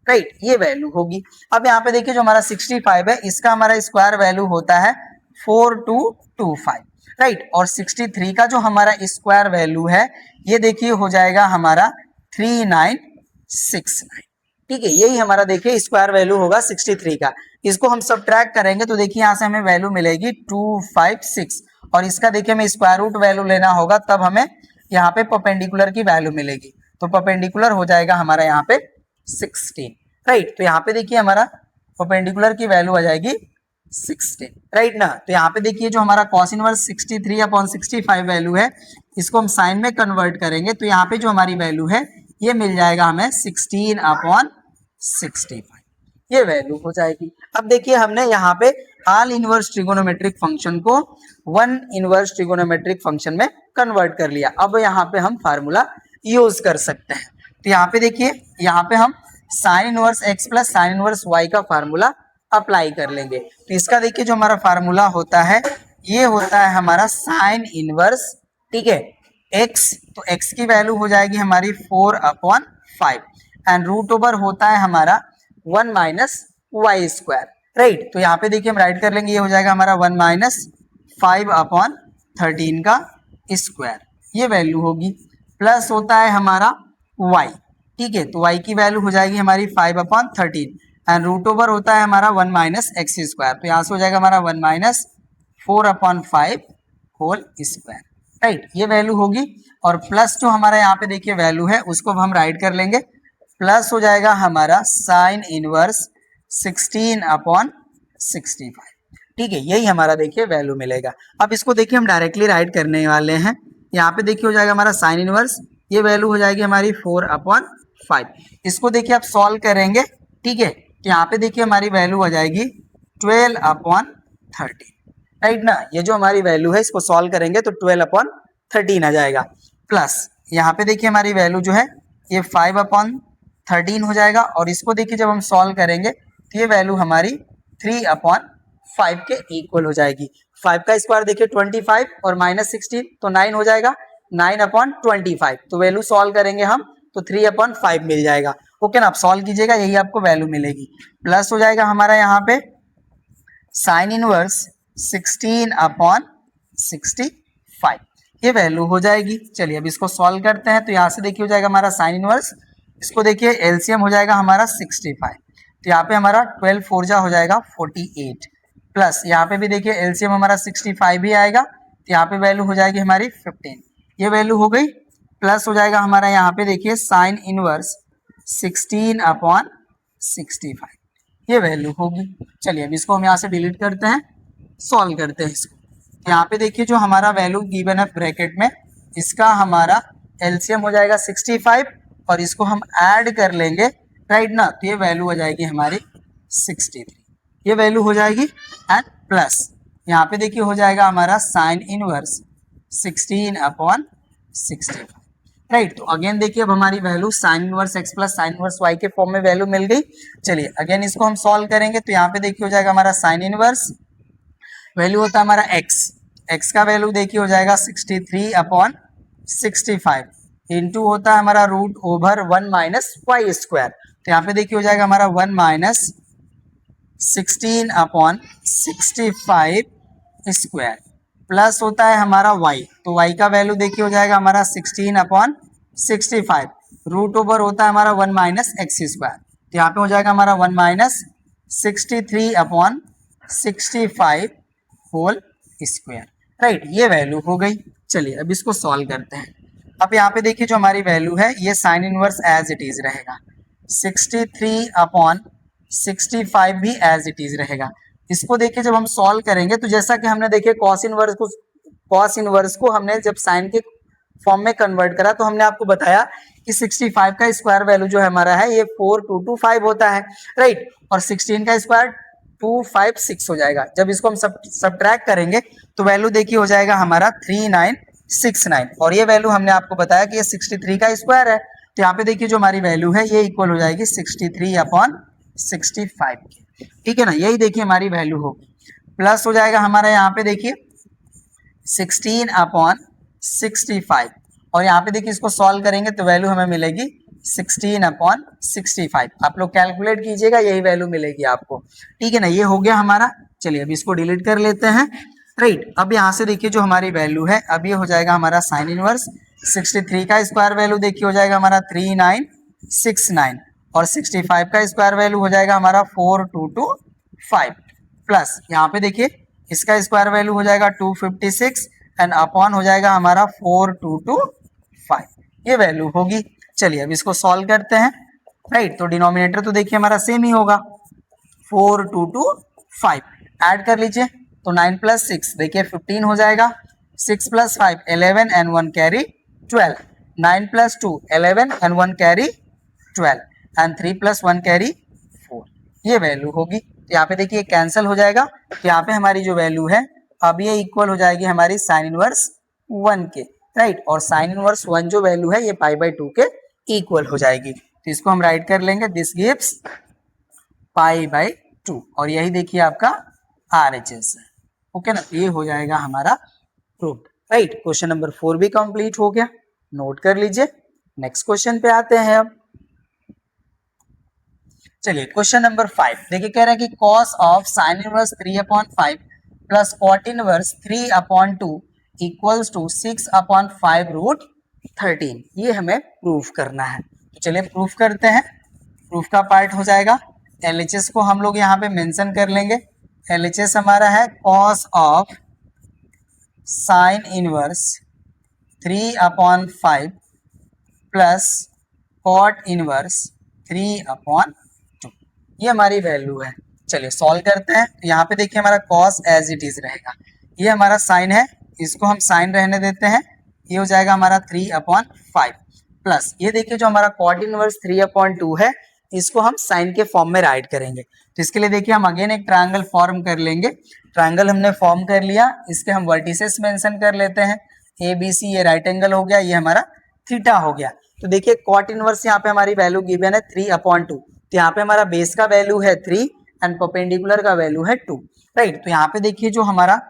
राइट। ये वैल्यू होगी। अब यहाँ पे देखिए जो हमारा 65 है इसका हमारा स्क्वायर वैल्यू होता है 4225, राइट। और 63 का जो हमारा स्क्वायर वैल्यू है ये देखिए हो जाएगा हमारा 3969, ठीक है। यही हमारा देखिए स्क्वायर वैल्यू होगा 63 का। इसको हम सब्ट्रैक्ट करेंगे तो देखिए यहाँ से हमें वैल्यू मिलेगी 256 और इसका देखिए हमें स्क्वायर रूट वैल्यू लेना होगा, तब हमें यहाँ पे परपेंडिकुलर की वैल्यू मिलेगी। तो परपेंडिकुलर हो जाएगा हमारा यहाँ पे 16, राइट। तो यहाँ पे देखिए हमारा परपेंडिकुलर की वैल्यू आ जाएगी 16, राइट ना। तो यहाँ पे देखिए जो हमारा cos इनवर्स 63/65 वैल्यू है इसको हम साइन में कन्वर्ट करेंगे तो यहाँ पे जो हमारी वैल्यू है ये मिल जाएगा हमें 16/65, ये वैल्यू हो जाएगी। अब देखिए हमने यहाँ पे ऑल इनवर्स ट्रिगोनोमेट्रिक फंक्शन को वन इनवर्स ट्रिगोनोमेट्रिक फंक्शन में कन्वर्ट कर लिया। अब यहाँ पे हम फार्मूला यूज कर सकते हैं। तो यहाँ पे देखिए यहाँ पे हम sign inverse x plus sine inverse y का फार्मूला अप्लाई कर लेंगे। तो इसका देखिए जो हमारा फार्मूला होता है ये होता है हमारा साइन इनवर्स, ठीक है, x। तो x की वैल्यू हो जाएगी हमारी 4/5 एंड रूट ओवर होता है हमारा 1 माइनस वाई स्क्वायर, राइट। तो यहाँ पे देखिए हम राइट कर लेंगे, ये हो जाएगा हमारा 1 माइनस 5/13 का स्क्वायर, ये वैल्यू होगी। प्लस होता है हमारा y, ठीक है। तो y की वैल्यू हो जाएगी हमारी 5/13 एंड रूट ओवर होता है हमारा 1 माइनस एक्स स्क्वायर। तो यहाँ से हो जाएगा हमारा 1 माइनस 4/5 होल स्क्वायर, राइट। ये वैल्यू होगी। और प्लस जो हमारा यहाँ पे देखिए वैल्यू है उसको हम राइट कर लेंगे, प्लस हो जाएगा हमारा साइन इनवर्स 16/65, ठीक है। यही हमारा देखिए वैल्यू मिलेगा। अब इसको देखिए हम डायरेक्टली राइट करने वाले हैं। यहाँ पे देखिए हो जाएगा हमारा साइन इनवर्स, ये वैल्यू हो जाएगी हमारी 4/5। इसको देखिए आप सॉल्व करेंगे, ठीक है। यहाँ पे देखिए हमारी वैल्यू आ जाएगी 12/13, राइट ना। ये जो हमारी वैल्यू है इसको सॉल्व करेंगे तो 12/13 आ जाएगा। प्लस यहाँ पे देखिए हमारी वैल्यू जो है ये 5/13 हो जाएगा और इसको देखिए जब हम सॉल्व करेंगे तो ये वैल्यू हमारी 3/5 के इक्वल हो जाएगी। 5 का स्क्वायर देखिए 25 और माइनस 16 तो 9 हो जाएगा, 9/25। तो वैल्यू सॉल्व करेंगे हम तो 3/5 मिल जाएगा, ओके ना। आप सॉल्व कीजिएगा यही आपको वैल्यू मिलेगी। प्लस हो जाएगा हमारा यहाँ पे साइन इनवर्स 16/65, ये वैल्यू हो जाएगी। चलिए अब इसको सॉल्व करते हैं। तो यहाँ से देखिए हो जाएगा हमारा साइन इनवर्स, इसको देखिए एलसीएम हो जाएगा हमारा 65, तो यहाँ पे हमारा 12 4 जा हो जाएगा 48, प्लस यहाँ पे भी देखिए एलसीएम हमारा 65 ही आएगा, तो यहाँ पे वैल्यू हो जाएगी हमारी 15, ये वैल्यू हो गई। प्लस हो जाएगा हमारा यहाँ पे देखिए साइन इनवर्स 16/65, ये वैल्यू होगी। चलिए अब इसको हम यहाँ से डिलीट करते हैं, सॉल्व करते हैं इसको। यहाँ पे देखिए जो हमारा वैल्यू गिवन है ब्रैकेट में, इसका हमारा एलसीएम हो जाएगा 65 और इसको हम ऐड कर लेंगे, राइट ना। तो ये वैल्यू हो जाएगी हमारी 63, ये वैल्यू हो जाएगी। एंड प्लस यहाँ पे देखिए हो जाएगा हमारा साइन इनवर्स 16/65, राइट। तो अगेन देखिए अब हमारी value sign inverse x plus sine inverse y के फॉर्म में वैल्यू मिल गई। चलिए अगेन इसको हम सॉल्व करेंगे तो यहाँ पे देखिए हो जाएगा हमारा साइन इनवर्स, वैल्यू होता है हमारा x का वैल्यू देखिए हो जाएगा 63/65 इंटू होता है हमारा root over 1 minus y square. तो यहाँ पे देखिए हो जाएगा हमारा 1 माइनस 16/65 स्क्वायर प्लस होता है हमारा y। तो y का वैल्यू देखिए हो जाएगा हमारा 16/65 रूट ओवर होता है हमारा 1 माइनस एक्स स्क्वायर। तो यहाँ पे हो जाएगा हमारा 1 माइनस 63/65 होल स्क्वायर। राइट, ये वैल्यू हो गई। चलिए अब इसको सॉल्व करते हैं। अब यहाँ पे देखिए जो हमारी वैल्यू है ये sine inverse as it is रहेगा, 63/65 भी एज इट इज रहेगा। इसको देखिए जब हम सॉल्व करेंगे तो जैसा कि हमने देखिए कॉस इनवर्स को हमने जब साइन के फॉर्म में कन्वर्ट करा तो हमने आपको बताया कि 65 का स्क्वायर वैल्यू जो है हमारा है ये 4225 होता है। राइट, और 16 का स्क्वायर 256 हो जाएगा। जब इसको हम सब्ट्रैक्ट करेंगे तो वैल्यू देखिए हो जाएगा हमारा 3969 और ये वैल्यू हमने आपको बताया कि ये 63 का स्क्वायर है। तो यहाँ पे देखिए जो हमारी वैल्यू है ये इक्वल हो जाएगी 63/65 की। ठीक है ना, यही देखिए हमारी वैल्यू होगी। प्लस हो जाएगा हमारा यहाँ पे देखिए 16/65 और यहाँ पे देखिए इसको सॉल्व करेंगे तो वैल्यू हमें मिलेगी 16/65। आप लोग कैलकुलेट कीजिएगा, यही वैल्यू मिलेगी आपको। ठीक है ना, ये हो गया हमारा। चलिए अब इसको डिलीट कर लेते हैं। राइट, अब यहाँ से देखिए जो हमारी वैल्यू है अब ये हो जाएगा हमारा साइन इनवर्स 63 का स्क्वायर वैल्यू देखिए हो जाएगा हमारा 3969 और 65 का स्क्वायर वैल्यू हो जाएगा हमारा 4225 प्लस यहाँ पे देखिए इसका स्क्वायर वैल्यू हो जाएगा 256 एंड अपॉन हो जाएगा हमारा 4225, ये वैल्यू होगी। चलिए अब इसको सॉल्व करते हैं। राइट, तो डिनोमिनेटर तो देखिए हमारा सेम ही होगा, 4225 ऐड कर लीजिए तो 9 + 6 देखिए 15 हो जाएगा, 6 + 5 11 and 1 carry 12, 9 + 2 11 and 1 carry 12 and 3 + 1 carry 4, ये वैल्यू होगी। तो यहाँ पे देखिए कैंसिल हो जाएगा तो यहाँ पे हमारी जो वैल्यू है अब ये इक्वल हो जाएगी हमारी साइन इनवर्स 1 के। राइट, और साइन इनवर्स 1 जो वैल्यू है ये π/2 के इक्वल हो जाएगी। तो इसको हम राइट कर लेंगे, दिस गिव्स π/2 और यही देखिए आपका RHS है। ओके ना, ये हो जाएगा हमारा प्रूफ। राइट, क्वेश्चन नंबर 4 भी कंप्लीट हो गया, नोट कर लीजिए। नेक्स्ट क्वेश्चन पे आते हैं अब। चलिए क्वेश्चन नंबर 5 देखिए कह रहा है कि cos of sine inverse 3/5 plus cot inverse 3/2 equals to 6/5√13, ये हमें प्रूफ करना है। तो चलिए प्रूफ करते हैं। प्रूफ का पार्ट हो जाएगा, LHS को हम लोग यहाँ पे मेंशन कर लेंगे। LHS हमारा है cos of sine inverse 3/5 plus cot inverse 3/2, ये हमारी वैल्यू है। चलिए सॉल्व करते हैं। यहाँ पे देखिए हमारा cos एज इट इज रहेगा, ये हमारा साइन है, इसको हम साइन रहने देते हैं, ये हो जाएगा हमारा 3/5 प्लस ये देखिए जो हमारा कॉट इनवर्स 3/2 है इसको हम साइन के फॉर्म में राइट करेंगे। तो इसके लिए देखिए हम अगेन एक ट्रायंगल फॉर्म कर लेंगे। ट्रायंगल हमने फॉर्म कर लिया, इसके हम वर्टिसेस मेंशन कर लेते हैं, ABC, ये राइट एंगल हो गया, ये हमारा थीटा हो गया। तो देखिए कॉट इनवर्स यहाँ पे हमारी वैल्यू गिवन है 3/2, तो यहाँ पे हमारा बेस का वैल्यू है 3 एंड परपेंडिकुलर का वैल्यू है 2। राइट, तो यहाँ पे देखिए जो हमारा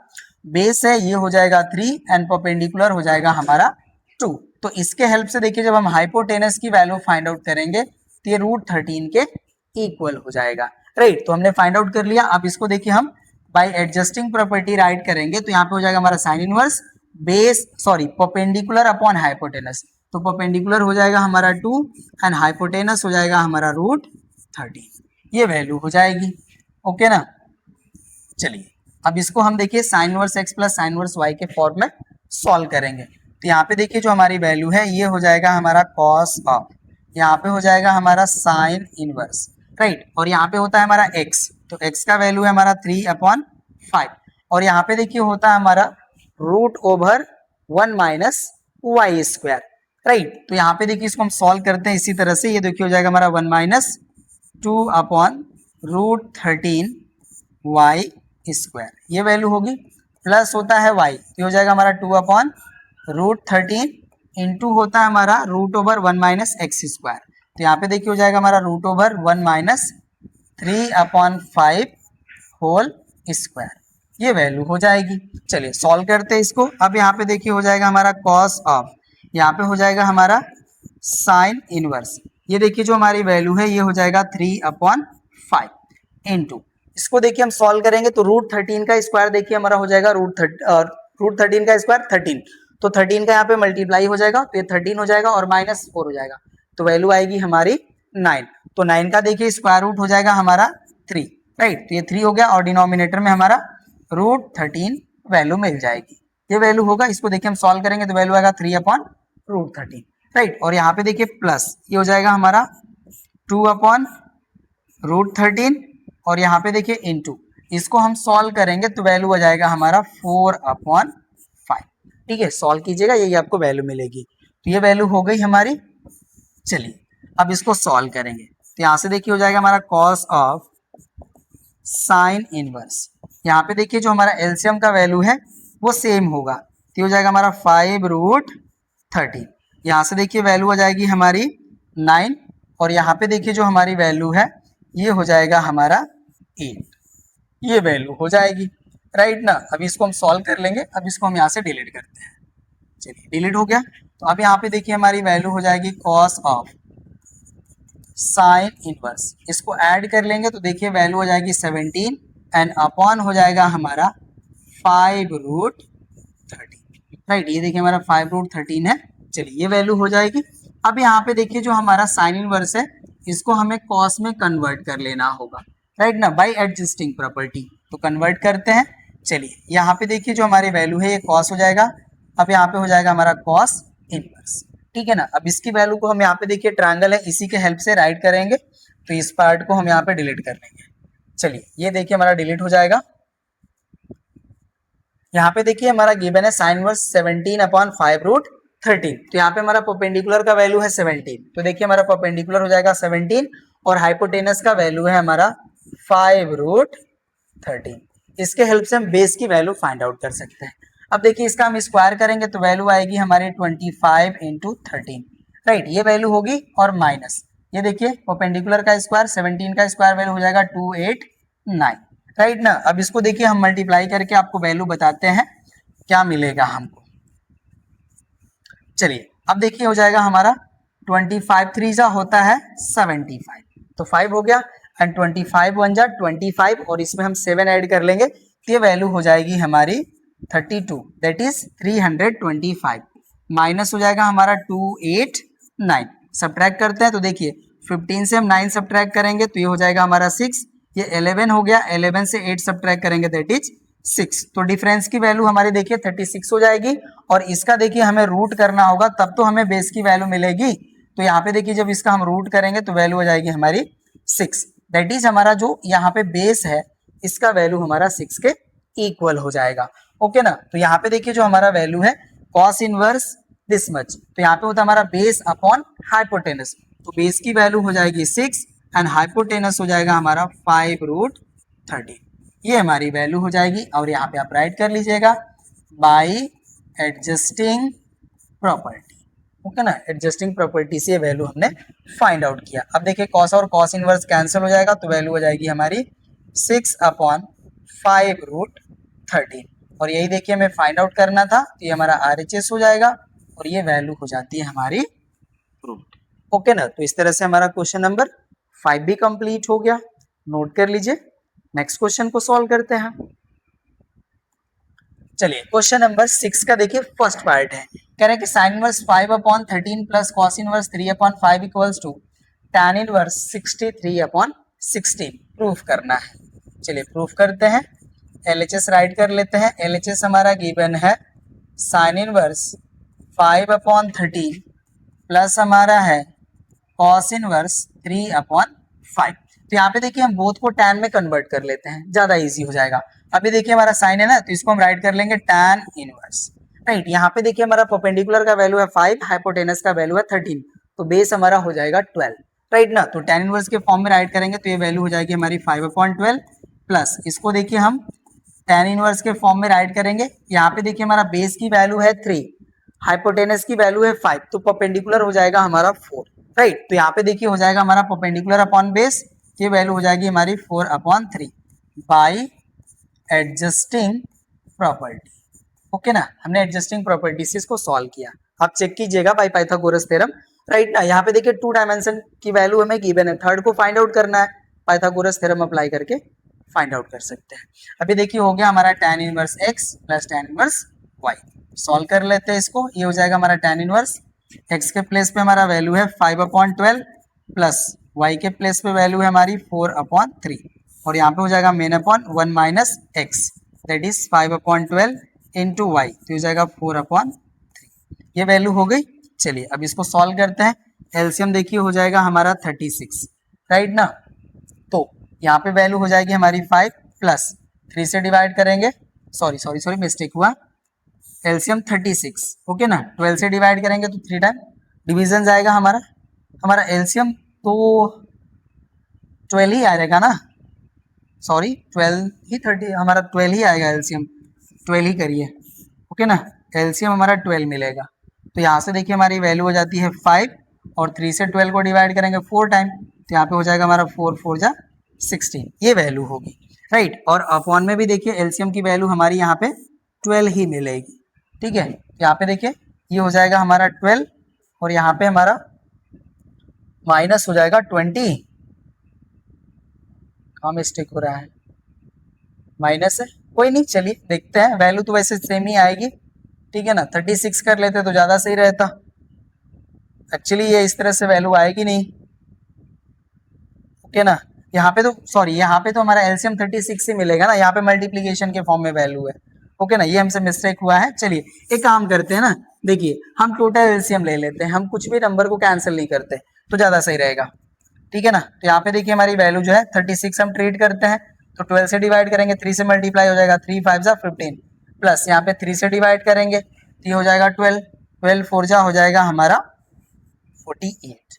बेस है ये हो जाएगा 3 एंड परपेंडिकुलर हो जाएगा हमारा 2। तो इसके हेल्प से देखिए जब हम हाइपोटेनस की वैल्यू फाइंड आउट करेंगे तो ये √13 के इक्वल हो जाएगा। राइट, तो हमने फाइंड आउट कर लिया। अब इसको देखिए हम बाय एडजस्टिंग प्रॉपर्टी राइट करेंगे तो यहाँ पे हो जाएगा हमारा sine inverse perpendicular upon hypotenuse, तो परपेंडिकुलर हो जाएगा हमारा 2 एंड हाइपोटेनस हो जाएगा हमारा √13, ये वैल्यू हो जाएगी। ओके ना, चलिए अब इसको हम देखिए sign inverse x plus sine inverse y के फॉर्म में सॉल्व करेंगे। तो यहाँ पे देखिए जो हमारी वैल्यू है ये हो जाएगा हमारा cos ऑफ, यहाँ पे हो जाएगा हमारा साइन इनवर्स। राइट, और यहाँ पे होता है हमारा x, तो x का वैल्यू है हमारा 3/5 और यहाँ पे देखिए होता है हमारा √1 माइनस वाई स्क्वायर। राइट, तो यहाँ पे देखिए इसको हम सॉल्व करते हैं इसी तरह से, ये देखिए हो जाएगा हमारा 1 माइनस 2/√13 वाई स्क्वायर, ये वैल्यू होगी। प्लस होता है y, ये हो जाएगा हमारा 2/√13 इंटू होता है हमारा √1 माइनस एक्स स्क्वायर, तो यहाँ पे देखिए हो जाएगा हमारा √1 माइनस 3/5 होल स्क्वायर, ये वैल्यू हो जाएगी। चलिए सॉल्व करते हैं इसको। अब यहाँ पे देखिए हो जाएगा हमारा cos ऑफ, यहाँ पे हो जाएगा हमारा साइन इनवर्स, ये देखिए जो हमारी वैल्यू है ये हो जाएगा 3/5 इंटू, इसको देखिए हम सॉल्व करेंगे तो √13 का स्क्वायर देखिए हमारा हो जाएगा √13 का स्क्वायर 13, तो 13 का यहाँ पे मल्टीप्लाई हो जाएगा तो ये 13 हो जाएगा और -4 हो जाएगा, तो वैल्यू आएगी हमारी 9, तो 9 का देखिए स्क्वायर रूट हो जाएगा हमारा 3, राइट, तो ये 3 हो गया और डिनोमिनेटर में हमारा √13 वैल्यू मिल जाएगी, ये वैल्यू होगा, इसको देखिए हम सॉल्व करेंगे तो वैल्यू आएगा 3/√13, राइट, और यहाँ पे देखिए प्लस ये हो जाएगा हमारा 2/√13 और यहाँ पे देखिए इनटू, इसको हम सॉल्व करेंगे तो वैल्यू आ जाएगा हमारा 4/5, ठीक है, सॉल्व कीजिएगा यही आपको वैल्यू मिलेगी, तो ये वैल्यू हो गई हमारी। चलिए अब इसको सॉल्व करेंगे तो यहाँ से देखिए हो जाएगा हमारा कॉस ऑफ साइन इनवर्स, यहाँ पे देखिए जो हमारा एलसीएम का वैल्यू है वो सेम होगा, तो हो जाएगा हमारा 5√13, यहाँ से देखिए वैल्यू आ जाएगी हमारी 9 और यहाँ पे देखिए जो हमारी वैल्यू है ये हो जाएगा हमारा 8, ये वैल्यू हो जाएगी, राइट ना। अभी इसको हम सॉल्व कर लेंगे, अब इसको हम यहाँ से डिलीट करते हैं, चलिए डिलीट हो गया, तो अब यहाँ पे देखिए हमारी वैल्यू हो जाएगी कॉस ऑफ साइन इनवर्स, इसको ऐड कर लेंगे तो देखिए वैल्यू हो जाएगी 17 एंड अपॉन हो जाएगा हमारा 5√13, राइट, ये देखिए हमारा 5√13 है, चलिए ये वैल्यू हो जाएगी। अब यहाँ पे देखिए जो हमारा साइन इनवर्स है इसको हमें कॉस में कन्वर्ट कर लेना होगा, राइट ना, बाय एडजस्टिंग प्रॉपर्टी, तो कन्वर्ट करते हैं। चलिए यहाँ पे देखिए जो हमारी वैल्यू है ये कॉस हो जाएगा, अब यहाँ पे हो जाएगा हमारा कॉस इनवर्स, ठीक है ना। अब इसकी वैल्यू को हम यहाँ पे देखिए ट्रायंगल है इसी के हेल्प से राइट करेंगे, तो इस पार्ट को हम यहाँ पे डिलीट कर लेंगे, चलिए ये देखिए हमारा डिलीट हो जाएगा। यहाँ पे देखिए हमारा गिवन है साइन इनवर्स 17/5√13, तो यहाँ पे हमारा परपेंडिकुलर का वैल्यू है 17, तो देखिए हमारा परपेंडिकुलर हो जाएगा 17 और हाइपोटेनस का वैल्यू है हमारा 5√13, इसके हेल्प से हम बेस की वैल्यू फाइंड आउट कर सकते हैं। अब देखिए इसका हम स्क्वायर करेंगे तो वैल्यू आएगी हमारी 25 × 13, राइट, ये वैल्यू होगी और माइनस ये देखिए परपेंडिकुलर का स्क्वायर 17 का स्क्वायर वैल्यू हो जाएगा 289, राइट ना। अब इसको देखिए हम मल्टीप्लाई करके आपको वैल्यू बताते हैं क्या मिलेगा हमको। चलिए अब देखिए हो जाएगा हमारा 25 3 जा होता है 75, तो 5 हो गया एंड 25 1 जा 25 और इसमें हम 7 ऐड कर लेंगे तो ये वैल्यू हो जाएगी हमारी 32, दैट इज 325, माइनस हो जाएगा हमारा 289, सब्ट्रैक्ट करते हैं तो देखिए 15 से हम 9 सब्ट्रैक्ट करेंगे तो ये हो जाएगा हमारा 6, ये 11 हो गया, 11 से 8 सब्ट्रैक्ट करेंगे दैट इज 6, तो डिफरेंस की वैल्यू हमारी देखिए 36 हो जाएगी और इसका देखिए हमें रूट करना होगा तब तो हमें बेस की वैल्यू मिलेगी, तो यहाँ पे देखिए जब इसका हम रूट करेंगे तो वैल्यू हो जाएगी हमारी 6, दैट इज हमारा जो यहाँ पे बेस है इसका वैल्यू हमारा 6 के इक्वल हो जाएगा, ओके ना। तो यहाँ पे देखिए जो हमारा वैल्यू है कॉस इनवर्स दिस मच, तो यहाँ पे होता है हमारा बेस अपॉन हाइपोटेनस, तो बेस की वैल्यू हो जाएगी 6 एंड हाइपोटेनस हो जाएगा हमारा 5√13, ये हमारी वैल्यू हो जाएगी और यहाँ पे आप राइट कर लीजिएगा बाय एडजस्टिंग प्रॉपर्टी, ओके ना, एडजस्टिंग प्रॉपर्टी से वैल्यू हमने फाइंड आउट किया। अब देखिए कॉस और कॉस इनवर्स कैंसिल हो जाएगा तो वैल्यू हो जाएगी हमारी 6/5√13 और यही देखिए हमें फाइंड आउट करना था, तो ये हमारा RHS हो जाएगा और ये वैल्यू हो जाती है हमारी रूट, ओके ना। तो इस तरह से हमारा क्वेश्चन नंबर 5 भी कंप्लीट हो गया, नोट कर लीजिए। नेक्स्ट क्वेश्चन को सॉल्व करते हैं। चलिए क्वेश्चन नंबर 6 का देखिए फर्स्ट पार्ट है, कह रहे हैं कि sine inverse 5/13 plus cos inverse 3/5 equals to tan inverse 63/16 proof करना है। चलिए प्रूफ करते हैं, LHS राइट कर लेते हैं। LHS हमारा गिवन है साइन इनवर्स 5/13 प्लस हमारा है कॉस इनवर्स 3/5, तो यहाँ पे देखिए हम बोथ को tan में कन्वर्ट कर लेते हैं, ज्यादा इजी हो जाएगा। अभी देखिए हमारा साइन है ना, तो इसको हम राइट कर लेंगे tan इनवर्स, राइट। यहाँ पे देखिए हमारा परपेंडिकुलर का वैल्यू है 5, हाइपोटेनस का वैल्यू है 13, तो बेस हमारा हो जाएगा 12, राइट ना। तो tan इनवर्स के फॉर्म में राइट करेंगे तो ये वैल्यू हो जाएगी हमारी 5/12 प्लस इसको देखिए हम tan इनवर्स के फॉर्म में राइट करेंगे, यहाँ पे देखिए हमारा बेस की वैल्यू है 3, हाइपोटेनस की वैल्यू है 5, तो परपेंडिकुलर हो जाएगा हमारा 4, राइट। तो यहाँ पे देखिए हो जाएगा हमारा परपेंडिकुलर अपॉन बेस, ये वैल्यू हो जाएगी हमारी 4/3 बाय एडजस्टिंग प्रॉपर्टी, ओके ना। हमने एडजस्टिंग प्रॉपर्टी से इसको सॉल्व किया। आप चेक कीजिएगा बाय पाइथागोरस थ्योरम, राइट ना। यहाँ पे देखिए 2 डायमेंशन की वैल्यू हमें गिवन है, थर्ड को फाइंड आउट करना है, पाइथागोरस थ्योरम अप्लाई करके फाइंड आउट कर सकते हैं। अभी देखिए हो गया हमारा tan inverse x plus tan inverse y। Solve कर लेते हैं इसको, ये हो जाएगा हमारा tan इनवर्स x के प्लेस पे हमारा वैल्यू है 5/12 प्लस y के प्लेस पे वैल्यू है हमारी 4/3 और यहाँ पे हो जाएगा main upon 1 minus x that is 5/12 into y, तो हो जाएगा 4/3। ये वैल्यू हो गई। चलिए अब इसको सॉल्व करते हैं। एलसीएम देखिए हो जाएगा हमारा 36, राइट ना। तो यहाँ पे वैल्यू हो जाएगी हमारी 5 प्लस 3 से डिवाइड करेंगे, सॉरी मिस्टेक हुआ, एलसीएम 36, ओके ना। 12 से डिवाइड करेंगे तो 3 टाइम डिवीजन जाएगा हमारा एलसीएम तो 12 ही आएगा ना, सॉरी 12 ही 30 हमारा 12 ही आएगा एलसीएम, 12 ही करिए, ओके ना। एलसीएम हमारा 12 मिलेगा। तो यहाँ से देखिए हमारी वैल्यू हो जाती है 5 और 3 से 12 को डिवाइड करेंगे 4 टाइम, तो यहाँ पे हो जाएगा हमारा 4 4 जा 16, ये वैल्यू होगी, राइट। और अपॉन में भी देखिए एलसीएम की वैल्यू हमारी यहाँ पे 12 ही मिलेगी, ठीक है। यहाँ पे देखिए ये हो जाएगा हमारा 12 और यहाँ पे हमारा माइनस हो जाएगा 20, कहाँ मिस्टेक हो रहा है, माइनस है, कोई नहीं, चलिए देखते हैं, वैल्यू तो वैसे सेम ही आएगी, ठीक है ना। 36 कर लेते तो ज्यादा सही रहता, एक्चुअली ये इस तरह से वैल्यू आएगी नहीं, ओके ना। यहाँ पे तो सॉरी, यहाँ पे तो हमारा एलसीएम 36 ही मिलेगा ना, यहाँ पे मल्टीप्लीकेशन के फॉर्म में वैल्यू है, ओके ना, ये हमसे मिस्टेक हुआ है। चलिए एक काम करते हैं ना, देखिए हम टोटल एलसीएम ले लेते हैं, हम कुछ भी नंबर को कैंसिल नहीं करते तो ज्यादा सही रहेगा, ठीक है ना। तो यहाँ पे देखिए हमारी वैल्यू जो है 36 हम ट्रीट करते हैं, तो 12 से डिवाइड करेंगे, 3 से मल्टीप्लाई हो जाएगा, 3 5 जा 15 प्लस यहाँ पे 3 से डिवाइड करेंगे तो ये हो जाएगा 12, 12 4 जा हो जाएगा हमारा 48,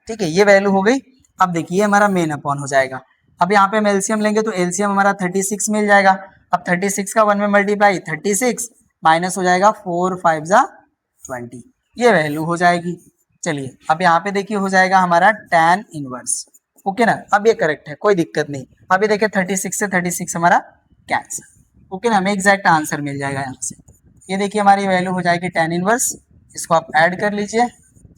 ठीक है, ये वैल्यू हो गई। अब देखिए हमारा मेन अपॉन हो जाएगा, अब यहाँ पे हम एलसीएम लेंगे तो एलसीएम हमारा 36 मिल जाएगा। अब 36 का 1 में मल्टीप्लाई 36 माइनस हो जाएगा 4 5 जा 20, ये वैल्यू हो जाएगी। चलिए अब यहाँ पे देखिए हो जाएगा हमारा tan इनवर्स, ओके ना। अब ये करेक्ट है, कोई दिक्कत नहीं। अभी देखिए 36 से 36 हमारा कैंसिल, ओके ना, हमें एग्जैक्ट आंसर मिल जाएगा यहाँ से। ये देखिए हमारी वैल्यू हो जाएगी tan इनवर्स, इसको आप ऐड कर लीजिए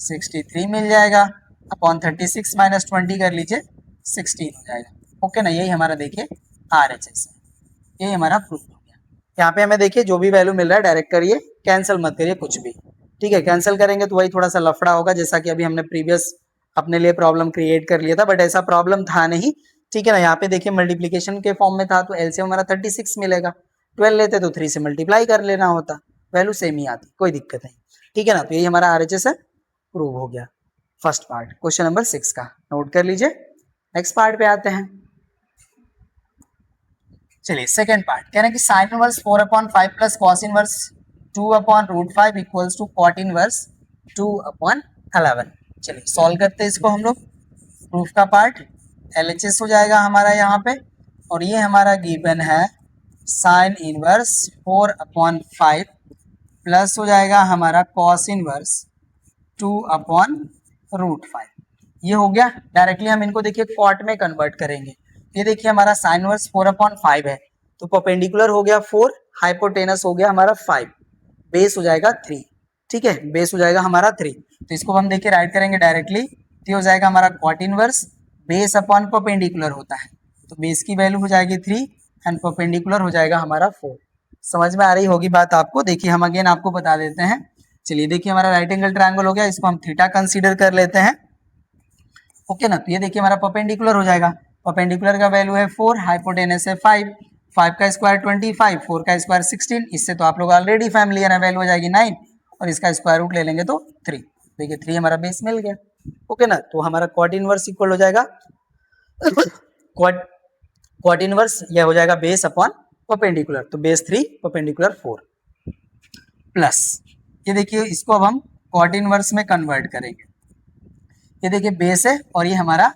63 मिल जाएगा, अपॉन 36 माइनस 20 कर लीजिए 16 हो जाएगा, ओके ना। यही हमारा देखिए RHS है, यही हमारा प्रूफ हो गया। यहाँ पे हमें देखिए जो भी वैल्यू मिल रहा है डायरेक्ट करिए, कैंसिल मत करिए कुछ भी, ठीक है। कैंसिल करेंगे तो वही थोड़ा सा लफड़ा होगा, जैसा कि अभी हमने प्रीवियस अपने लिए प्रॉब्लम क्रिएट कर लिया था, बट ऐसा प्रॉब्लम था नहीं, ठीक है ना। यहाँ पे देखिए मल्टीप्लीकेशन के फॉर्म में था तो एलसीएम हमारा 36 मिलेगा, 12 लेते तो 3 से मल्टीप्लाई कर लेना होता, वैल्यू सेम ही आती, कोई दिक्कत नहीं, ठीक है ना। तो यही हमारा RHS है, प्रूव हो गया फर्स्ट पार्ट, क्वेश्चन नंबर 6 का नोट कर लीजिए। नेक्स्ट पार्ट पे आते हैं। चलिए सेकंड पार्ट कह रहे हैं कि sine inverse 4/5 plus cos inverse 2/√5 equals to cot inverse 2/11। चलिए सॉल्व करते हैं इसको हम लोग। प्रूफ का पार्ट LHS हो जाएगा हमारा यहाँ पे, और ये हमारा गिवन है साइन इनवर्स 4/5 प्लस हो जाएगा हमारा कॉस इनवर्स 2/√5। ये हो गया। डायरेक्टली हम इनको देखिए कॉट में कन्वर्ट करेंगे। ये देखिए हमारा साइन इनवर्स 4/5 है, तो परपेंडिकुलर हो गया 4, हाइपोटेनस हो गया हमारा 5, बेस हो जाएगा 3, ठीक है, बेस हो जाएगा हमारा 3। तो इसको हम देखिए राइट करेंगे डायरेक्टली, तो हो जाएगा हमारा cot inverse, base upon perpendicular होता है, तो बेस की वैल्यू हो जाएगी 3 एंड परपेंडिकुलर हो जाएगा हमारा 4। समझ में आ रही होगी बात आपको। देखिए हम अगेन आपको बता देते हैं। चलिए देखिए हमारा राइट एंगल ट्रायंगल हो गया, इसको हम थीटा कंसीडर कर लेते हैं, ओके ना। तो ये देखिए हमारा परपेंडिकुलर हो जाएगा, परपेंडिकुलर का वैल्यू है 4, हाइपोटेनस है 5, 5 का स्क्वायर 25, 4 का स्क्वायर 16, इससे तो आप लोग ऑलरेडी फैमिलियर है, वैल्यू हो जाएगी 9 और इसका स्क्वायर रूट ले लेंगे तो 3। देखिए 3 हमारा बेस मिल गया, ओके ना। तो हमारा कॉट इनवर्स इक्वल हो जाएगा कॉट इनवर्स, यह हो जाएगा बेस अपॉन परपेंडिकुलर, तो बेस 3 परपेंडिकुलर 4 प्लस ये देखिए इसको अब हम कॉट इनवर्स में कन्वर्ट करेंगे। ये देखिए बेस है और ये हमारा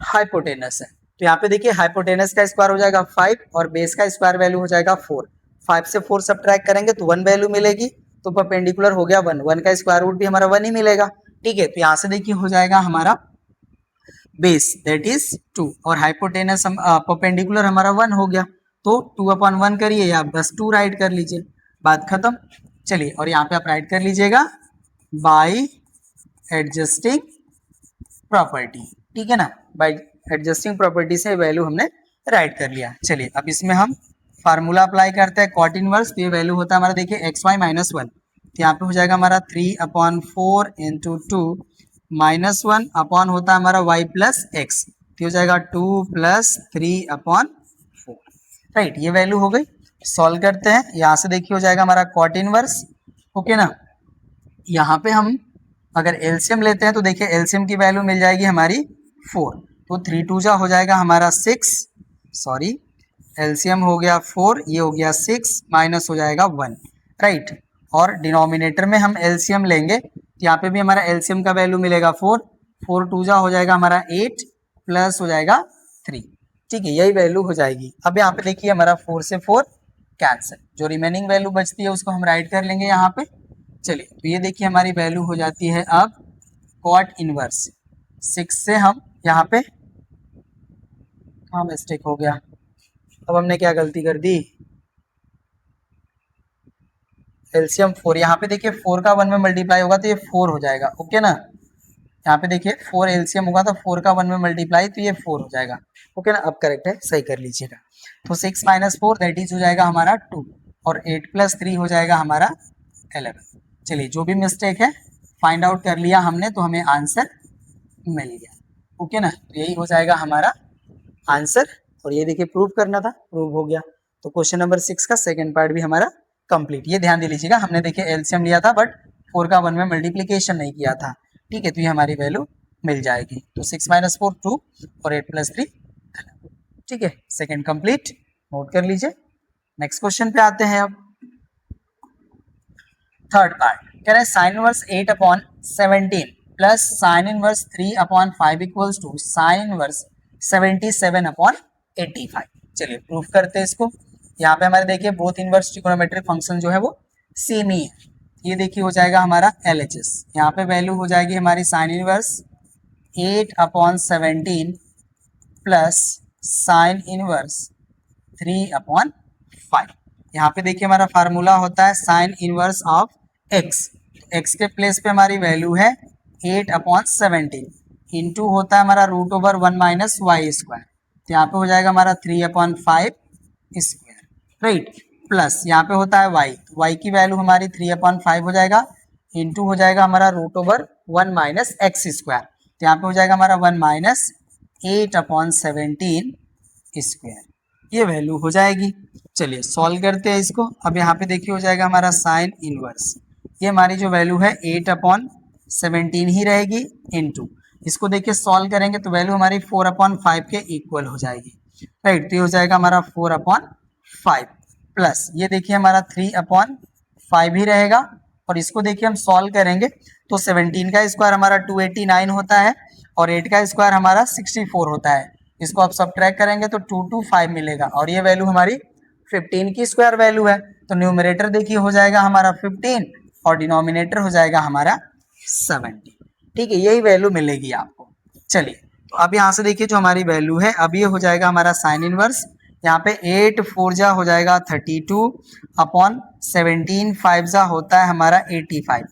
हाइपोटेनस है, तो यहाँ पे देखिए हाइपोटेनस का स्क्वायर हो जाएगा 5 और बेस का स्क्वायर वैल्यू हो जाएगा 4। 5 से 4 सब्ट्रैक्ट करेंगे तो 1 वैल्यू मिलेगी, तो परपेंडिकुलर हो गया 1, 1 का स्क्वायर रूट भी हमारा 1 ही मिलेगा, ठीक है। तो यहाँ से देखिए हो जाएगा हमारा बेस दैट इज 2 और हाइपोटेनस परपेंडिकुलर हमारा 1 हो गया, तो 2/1 करिए या बस 2 राइट कर लीजिए, बात खत्म। चलिए और यहाँ पे आप राइट कर लीजिएगा बाय एडजस्टिंग प्रॉपर्टी, ठीक है ना, बाय एडजस्टिंग प्रॉपर्टी से वैल्यू हमने राइट कर लिया। चलिए अब इसमें हम फार्मूला अप्लाई करते हैं कॉट इनवर्स। तो ये वैल्यू होता है हमारा, देखिए एक्स वाई माइनस वन, तो यहाँ पे हो जाएगा हमारा 3/4 into two minus one upon होता है हमारा वाई प्लस एक्स, तो हो जाएगा 2 प्लस 3/4, राइट। ये वैल्यू हो गई। सॉल्व करते हैं, यहाँ से देखिए हो जाएगा हमारा कॉट इनवर्स, ओके ना। यहाँ पे हम अगर एलसीएम लेते हैं तो देखिए एलसीएम की वैल्यू मिल जाएगी हमारी 4, तो 3 2 जा हो जाएगा हमारा 6, सॉरी एलसीएम हो गया 4, ये हो गया 6 माइनस हो जाएगा 1, राइट। और डिनोमिनेटर में हम एलसीएम लेंगे तो यहाँ पे भी हमारा एलसीएम का वैल्यू मिलेगा 4, 4 2 जा हो जाएगा हमारा 8 प्लस हो जाएगा 3, ठीक है, यही वैल्यू हो जाएगी। अब यहाँ पे देखिए हमारा 4 से 4 कैंसिल, जो रिमेनिंग वैल्यू बचती है उसको हम राइट कर लेंगे यहाँ पे। चलिए तो ये देखिए हमारी वैल्यू हो जाती है अब कॉट इनवर्स 6 से हम यहाँ पे, कहाँ मिस्टेक हो गया, अब हमने क्या गलती कर दी, एलसीएम 4, यहाँ पे देखिए 4 का 1 में मल्टीप्लाई होगा तो ये 4 हो जाएगा, ओके ना। यहाँ पे देखिए 4 एलसीएम होगा तो 4 का 1 में मल्टीप्लाई तो ये 4 हो जाएगा, ओके ना। अब करेक्ट है, सही कर लीजिएगा। तो 6 माइनस 4 दैट इज हो जाएगा हमारा 2 और 8 प्लस 3 हो जाएगा हमारा 11। चलिए जो भी मिस्टेक है फाइंड आउट कर लिया हमने, तो हमें आंसर मिल गया, ओके ना। तो यही हो जाएगा हमारा आंसर, और ये देखिए प्रूव करना था, प्रूव हो गया। तो क्वेश्चन नंबर 6 का सेकंड पार्ट भी हमारा कंप्लीट। ये ध्यान दे लीजिएगा, हमने देखिए एलसीएम लिया था बट 4 का 1 में मल्टीप्लीकेशन नहीं किया था, ठीक है, तो ये हमारी वैल्यू मिल जाएगी। तो 6 माइनस 4 2 और 8 प्लस 3, ठीक है, सेकंड कंप्लीट, नोट कर लीजिए। नेक्स्ट क्वेश्चन पे आते हैं अब, थर्ड पार्ट कह रहे हैं sine inverse 8/17 plus sine inverse 3/5 equals to sine inverse 77/85। चलिए प्रूफ करते हैं इसको। यहाँ पे हमारे देखिए बोथ इनवर्स ट्रिगोनोमेट्रिक फंक्शन जो है वो सेम ही है। ये देखिए हो जाएगा हमारा LHS, यहाँ पे वैल्यू हो जाएगी हमारी sign inverse 8/17 plus sine inverse 3/5। यहाँ पे देखिए हमारा फार्मूला होता है sine inverse of x, x के प्लेस पे हमारी वैल्यू है 8/17 इंटू होता है हमारा √1 माइनस वाई स्क्वायर, तो यहाँ पे हो जाएगा हमारा 3/5 स्क्वायर, राइट। प्लस यहाँ पे होता है वाई, तो वाई की वैल्यू हमारी 3/5 हो जाएगा, इंटू हो जाएगा हमारा √1 माइनस एक्स स्क्वायर, तो यहाँ पे हो जाएगा हमारा 1 माइनस 8/17 स्क्वायर, ये वैल्यू हो जाएगी। चलिए सॉल्व करते हैं इसको। अब यहाँ पे देखिए हो जाएगा हमारा साइन इनवर्स, ये हमारी जो वैल्यू है 8/17 ही रहेगी, इनटू इसको देखिए सॉल्व करेंगे तो वैल्यू हमारी 4/5 के इक्वल हो जाएगी, राइट। तो ये हो जाएगा हमारा 4/5 प्लस ये देखिए हमारा 3/5 ही रहेगा, और इसको देखिए हम सॉल्व करेंगे तो 17 का स्क्वायर हमारा 289 होता है और 8 का स्क्वायर हमारा 64 होता है। इसको आप सब्ट्रैक्ट करेंगे तो 225 मिलेगा, और ये वैल्यू हमारी 15 की स्क्वायर वैल्यू है, तो न्यूमरेटर देखिए हो जाएगा हमारा 15 और डिनोमिनेटर हो जाएगा हमारा 70, ठीक है, यही वैल्यू मिलेगी आपको। चलिए तो अब यहाँ से देखिए जो हमारी वैल्यू है, अब ये हो जाएगा हमारा साइन इनवर्स, यहाँ पे 8 4 जा हो जाएगा 32/17 5 जा होता है हमारा 85,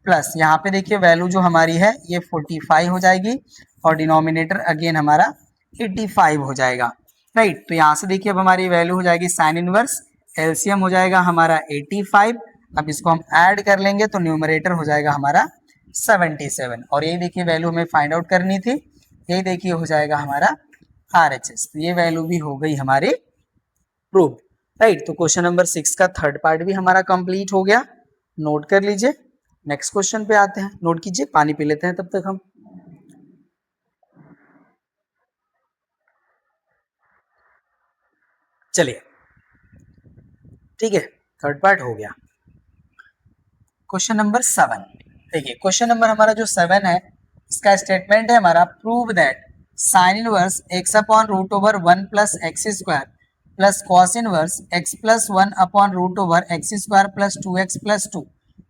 प्लस यहाँ पे देखिए वैल्यू जो हमारी है ये 45 हो जाएगी, और डिनोमिनेटर अगेन हमारा 85 हो जाएगा, राइट। तो यहाँ से देखिए अब हमारी वैल्यू हो जाएगी साइन इनवर्स, एलसीएम हो जाएगा हमारा 85, अब इसको हम ऐड कर लेंगे तो न्यूमरेटर हो जाएगा हमारा 77, और यही देखिए वैल्यू हमें फाइंड आउट करनी थी, यही देखिए हो जाएगा हमारा RHS, तो ये वैल्यू भी हो गई हमारी प्रूव, राइट। तो क्वेश्चन नंबर 6 का थर्ड पार्ट भी हमारा कंप्लीट हो गया, नोट कर लीजिए। नेक्स्ट क्वेश्चन पे आते हैं, नोट कीजिए, पानी पी लेते हैं तब तक हम। चलिए ठीक है, थर्ड पार्ट हो गया। क्वेश्चन नंबर 7, देखिए क्वेश्चन नंबर हमारा जो 7 है इसका स्टेटमेंट है हमारा prove that sine inverse x/√1 plus x square plus cos inverse x plus 1 upon √x square plus 2x plus 2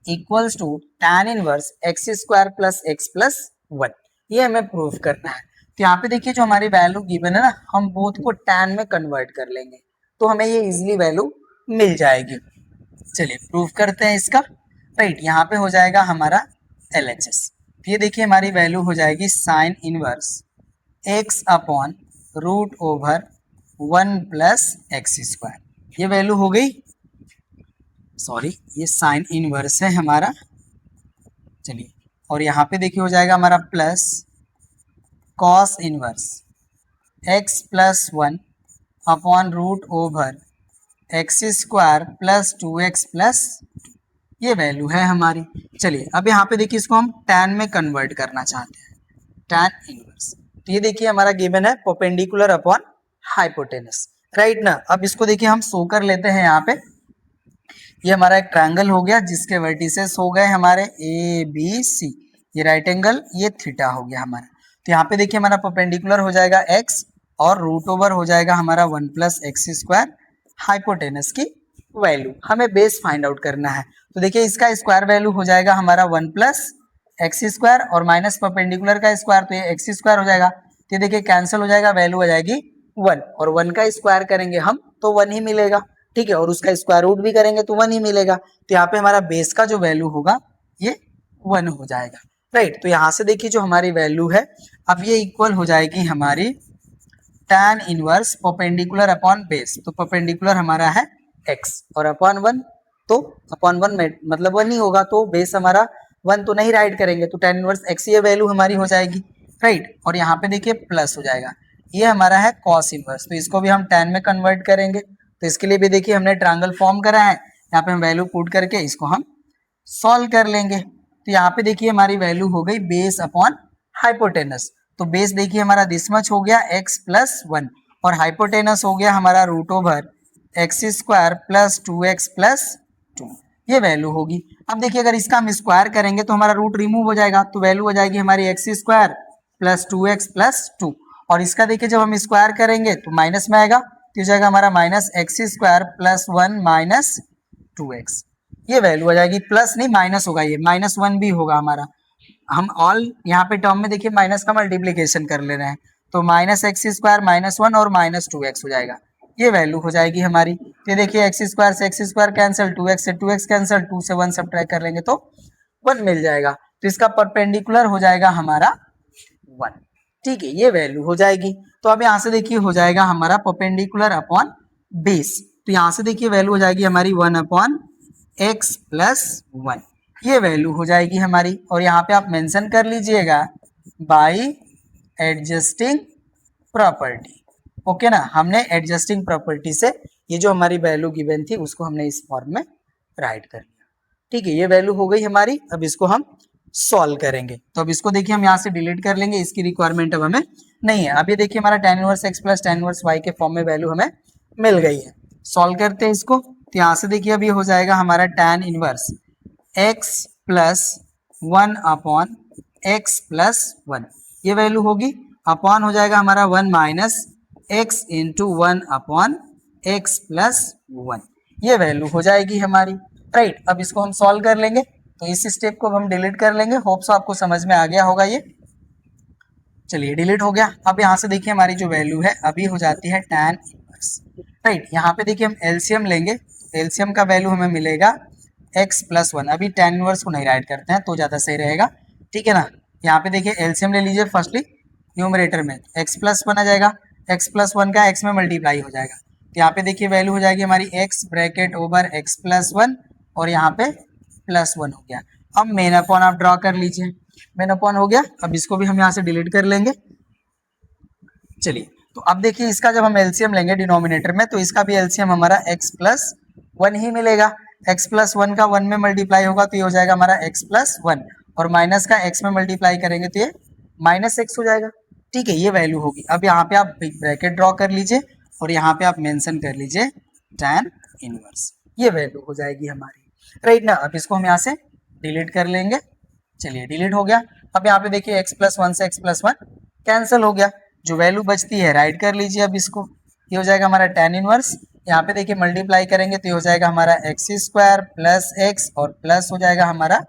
equals to tan inverse x square plus x plus 1, ये हमें prove करना है। तो यहाँ पे देखिए जो हमारी वैल्यू गिवन है ना, हम बोथ को tan में कन्वर्ट कर लेंगे तो हमें ये इजिली वैल्यू मिल जाएगी। चलिए प्रूव करते हैं इसका, राइट। यहाँ पे हो जाएगा हमारा LHS। ये देखिए हमारी वैल्यू हो जाएगी sine inverse x upon root over 1 plus x square. ये वैल्यू हो गई, सॉरी ये साइन इनवर्स है हमारा। चलिए, और यहाँ पे देखिए हो जाएगा हमारा plus cos inverse x plus 1 upon root over x square plus 2x plus, ये वैल्यू है हमारी। चलिए अब यहाँ पे देखिए इसको हम tan में कन्वर्ट करना चाहते हैं, tan इनवर्स। तो ये देखिए हमारा गिवन है परपेंडिकुलर अपॉन हाइपोटेनस, राइट ना। अब इसको देखिए हम शो कर लेते हैं यहाँ पे। ये हमारा एक ट्रायंगल हो गया जिसके वर्टिसेस हो गए हमारे ABC, ये राइट एंगल, ये थीटा हो गया हमारा। तो यहाँ पे देखिए हमारा परपेंडिकुलर हो जाएगा x और रूट ओवर हो जाएगा हमारा 1 प्लस एक्स स्क्वायर, हाइपोटेनस की वैल्यू हमें बेस फाइंड आउट करना है। तो देखिए इसका स्क्वायर वैल्यू हो जाएगा हमारा 1 प्लस एक्स स्क्वायर और माइनस परपेंडिकुलर का स्क्वायर, तो ये एक्स स्क्वायर हो जाएगा। तो देखिए कैंसिल हो जाएगा, वैल्यू हो जाएगी 1 और 1 का स्क्वायर करेंगे हम तो 1 ही मिलेगा, ठीक है, और उसका स्क्वायर रूट भी करेंगे तो 1 ही मिलेगा। तो यहाँ पे हमारा बेस का जो वैल्यू होगा ये 1 हो जाएगा, राइट। तो यहाँ से देखिए जो हमारी वैल्यू है अब ये इक्वल हो जाएगी हमारी tan inverse perpendicular upon base. तो परपेंडिकुलर हमारा है x और अपॉन 1, तो अपॉन 1 में मतलब 1 ही होगा, तो बेस हमारा 1 तो नहीं राइट करेंगे, तो tan इनवर्स x ये वैल्यू हमारी हो जाएगी, राइट। और यहाँ पे देखिए प्लस हो जाएगा, ये हमारा है cos इनवर्स, तो इसको भी हम tan में कन्वर्ट करेंगे। तो इसके लिए भी देखिए हमने ट्रायंगल फॉर्म करा है, यहाँ पे हम वैल्यू पुट करके इसको हम सॉल्व कर लेंगे। तो यहाँ पे देखिए हमारी वैल्यू हो गई बेस अपॉन हाइपोटेनस। तो बेस देखिए हमारा दिस मच हो गया x प्लस 1 और हाइपोटेनस हो गया हमारा root over x square plus 2x plus 2, ये वैल्यू होगी। अब देखिए अगर इसका हम स्क्वायर करेंगे तो हमारा रूट रिमूव हो जाएगा, तो वैल्यू हो जाएगी हमारी x square plus 2x plus 2, और इसका देखिए जब हम स्क्वायर करेंगे तो माइनस में आएगा, तो हो जाएगा हमारा minus x square plus 1 minus 2x, ये वैल्यू हो जाएगी। प्लस नहीं माइनस होगा, ये -1 भी होगा हमारा। हम ऑल यहाँ पे टर्म में देखिए माइनस का मल्टीप्लीकेशन कर ले रहे हैं, तो माइनस एक्स स्क्वायर -1 और माइनस 2x हो जाएगा, ये वैल्यू हो जाएगी हमारी। तो देखिए एक्स स्क्वायर से एक्स स्क्वायर कैंसिल, 2x से 2x कैंसिल, 2 से 1 सब्ट्रैक्ट कर लेंगे तो 1 मिल जाएगा। तो इसका परपेंडिकुलर हो जाएगा हमारा 1, ठीक है, ये वैल्यू हो जाएगी। तो अब यहाँ से देखिए हो जाएगा हमारा परपेंडिकुलर अपॉन बेस, तो यहाँ से देखिए वैल्यू हो जाएगी हमारी 1 अपॉन एक्स प्लस 1, ये वैल्यू हो जाएगी हमारी। और यहाँ पे आप मेंशन कर लीजिएगा बाय एडजस्टिंग प्रॉपर्टी, ओके ना। हमने एडजस्टिंग प्रॉपर्टी से ये जो हमारी वैल्यू गिवन थी उसको हमने इस फॉर्म में राइट कर लिया, ठीक है, ये वैल्यू हो गई हमारी। अब इसको हम सॉल्व करेंगे, तो अब इसको देखिए हम यहाँ से डिलीट कर लेंगे, इसकी रिक्वायरमेंट अब हमें नहीं है। अब ये देखिए हमारा tan inverse x plus tan inverse y के फॉर्म में वैल्यू हमें मिल गई है। सॉल्व करते हैं इसको, तो यहाँ से देखिए अभी हो जाएगा हमारा tan inverse x plus 1 upon x plus 1, ये वैल्यू होगी। अपॉन हो जाएगा हमारा 1 minus x into 1 upon x plus 1, ये वैल्यू हो जाएगी हमारी, राइट। अब इसको हम सॉल्व कर लेंगे, तो इस स्टेप को हम डिलीट कर लेंगे। होप सो आपको समझ में आ गया होगा ये। चलिए डिलीट हो गया। अब यहाँ से देखिए हमारी जो वैल्यू है अभी हो जाती है tan इनवर्स, राइट। यहाँ पे देखिए हम एलसीएम लेंगे, एलसीएम का वैल्यू हमें मिलेगा x प्लस 1, अभी tan इनवर्स को नहीं राइट करते हैं तो ज़्यादा सही रहेगा, ठीक है ना। यहाँ पे देखिए एलसीएम ले लीजिए फर्स्टली न्यूमरेटर में, x प्लस 1 आ जाएगा, x प्लस 1 का x में मल्टीप्लाई हो जाएगा, तो यहाँ पे देखिए वैल्यू हो जाएगी हमारी x bracket over x plus 1 और यहाँ पे प्लस 1 हो गया। अब मेन अपॉन आप ड्रॉ कर लीजिए, मेन अपॉन हो गया। अब इसको भी हम यहाँ से डिलीट कर लेंगे। चलिए तो अब देखिए इसका जब हम एलसीएम लेंगे डिनोमिनेटर में, तो इसका भी एलसीएम हमारा x प्लस 1 ही मिलेगा। x प्लस 1 का 1 में मल्टीप्लाई होगा तो ये हो जाएगा हमारा x प्लस 1, और माइनस का x में मल्टीप्लाई करेंगे तो ये माइनस x हो जाएगा, ठीक है, ये वैल्यू होगी। अब यहाँ पे आप बिग ब्रैकेट ड्रॉ कर लीजिए और यहाँ पे आप मेंशन कर लीजिए tan इनवर्स, ये वैल्यू हो जाएगी हमारी, राइट ना। अब इसको हम यहाँ से डिलीट कर लेंगे। चलिए डिलीट हो गया। अब यहाँ पे देखिए x प्लस 1 से x प्लस 1 कैंसिल हो गया, जो वैल्यू बचती है राइट कर लीजिए। अब इसको ये हो जाएगा हमारा tan इनवर्स, यहाँ पे देखिए मल्टीप्लाई करेंगे तो ये हो जाएगा हमारा एक्स स्क्वायर प्लस एक्स और प्लस हो जाएगा हमारा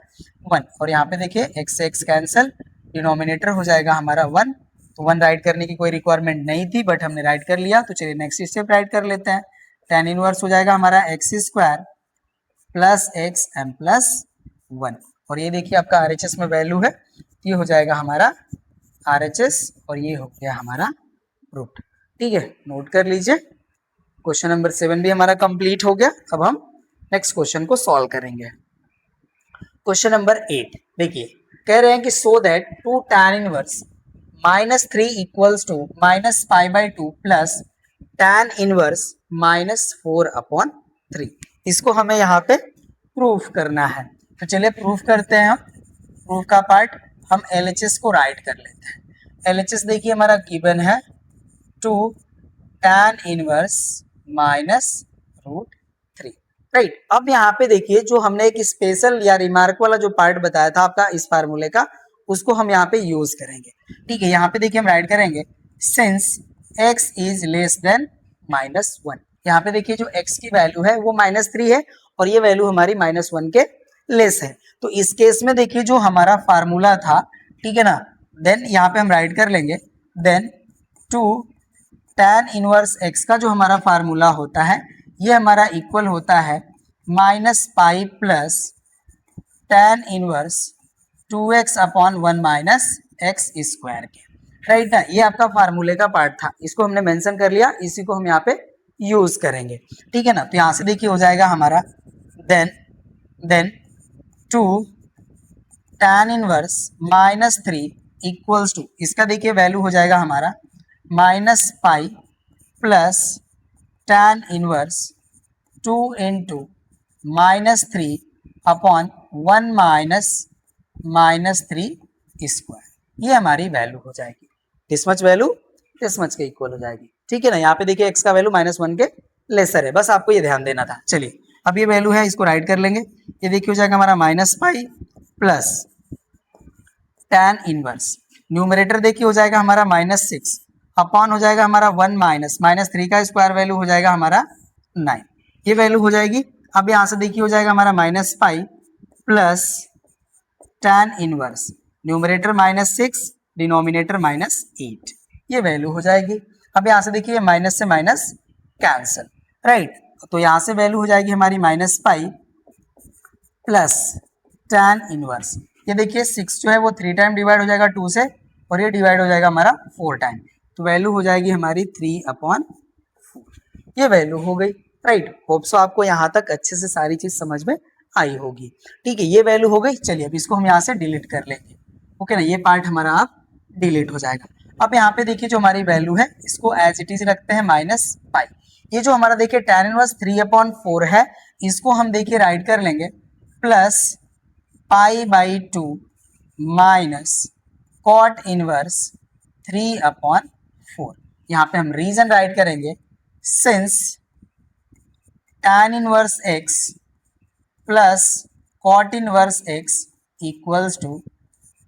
1, और यहाँ पे देखिए x से x कैंसिल, डिनोमिनेटर हो जाएगा हमारा 1, तो 1 राइट करने की कोई रिक्वायरमेंट नहीं थी बट हमने राइट कर लिया। तो चलिए नेक्स्ट स्टेप राइट कर लेते हैं। tan इनवर्स हो जाएगा हमारा x square plus x M plus 1, और ये देखिए आपका RHS में वैल्यू है, ये हो जाएगा हमारा RHS और ये हो गया हमारा रूट। ठीक है, नोट कर लीजिए। क्वेश्चन नंबर 7 भी हमारा कंप्लीट हो गया। अब हम नेक्स्ट क्वेश्चन को सॉल्व करेंगे। क्वेश्चन नंबर 8 देखिए, कह रहे हैं कि so that 2 tan inverse -3 equals to -π/2 plus tan inverse -4/3। इसको हमें यहाँ पे प्रूफ करना है, तो चलिए प्रूफ करते हैं। हम प्रूफ का पार्ट हम LHS को राइट कर लेते हैं। LHS देखिए हमारा गिवन है 2 tan इनवर्स -√3, राइट। अब यहाँ पे देखिए जो हमने एक स्पेशल या रिमार्क वाला जो पार्ट बताया था आपका इस फार्मूले का, उसको हम यहाँ पे यूज करेंगे। ठीक है, यहाँ पे देखिए हम राइट करेंगे since x is less than -1। यहाँ पे देखिए जो x की वैल्यू है वो -3 है और ये वैल्यू हमारी -1 के लेस है। तो इस केस में देखिए जो हमारा फार्मूला था, ठीक है ना, देन यहाँ पे हम राइट कर लेंगे देन 2 tan इनवर्स x का जो हमारा फार्मूला होता है ये हमारा इक्वल होता है -π plus tan inverse 2x/1 x square के, राइट ना। ये आपका फार्मूले का पार्ट था, इसको हमने मेंशन कर लिया, इसी को हम यहाँ पे यूज करेंगे। ठीक है ना, तो यहाँ से देखिए हो जाएगा हमारा then 2 tan inverse -3 equals to, इसका देखिए वैल्यू हो जाएगा हमारा -π plus tan inverse 2 into -3/1 -3 square. ये हमारी वैल्यू हो जाएगी, this much value this much के इक्वल हो जाएगी। ठीक है ना, यहाँ पे देखिए x का वैल्यू -1 के लेसर है, बस आपको ये ध्यान देना था। चलिए अब ये वैल्यू है, इसको राइट कर लेंगे। ये देखिए हो जाएगा हमारा -π प्लस tan इनवर्स, न्यूमरेटर देखिए हो जाएगा हमारा -6 अपॉन हो जाएगा हमारा 1 -3 का स्क्वायर वैल्यू हो जाएगा हमारा 9, ये वैल्यू हो जाएगी। अब यहाँ से देखिए हो जाएगा हमारा -π plus tan inverse, numerator -6 denominator -8, ये वैल्यू हो जाएगी। अब यहाँ से देखिए माइनस से माइनस कैंसिल, राइट। तो यहाँ से वैल्यू हो जाएगी हमारी -π प्लस tan इनवर्स, ये देखिए 6 जो है वो 3 टाइम डिवाइड हो जाएगा 2 से और ये डिवाइड हो जाएगा हमारा 4 टाइम, तो वैल्यू हो जाएगी हमारी 3/4, ये वैल्यू हो गई, राइट। होप सो आपको यहाँ तक अच्छे से सारी चीज समझ में आई होगी। ठीक है, ये वैल्यू हो गई। चलिए अब इसको हम यहाँ से डिलीट कर लेंगे, ओके ना, ये पार्ट हमारा आप डिलीट हो जाएगा। अब यहाँ पे देखिए जो हमारी वैल्यू है इसको एज इट इज रखते हैं -π। ये जो हमारा देखिए tan इनवर्स 3/4 है, इसको हम देखिए राइट कर लेंगे प्लस π/2 माइनस cot इनवर्स 3/4। यहाँ पे हम रीजन राइट करेंगे since tan inverse x plus cot inverse x equals to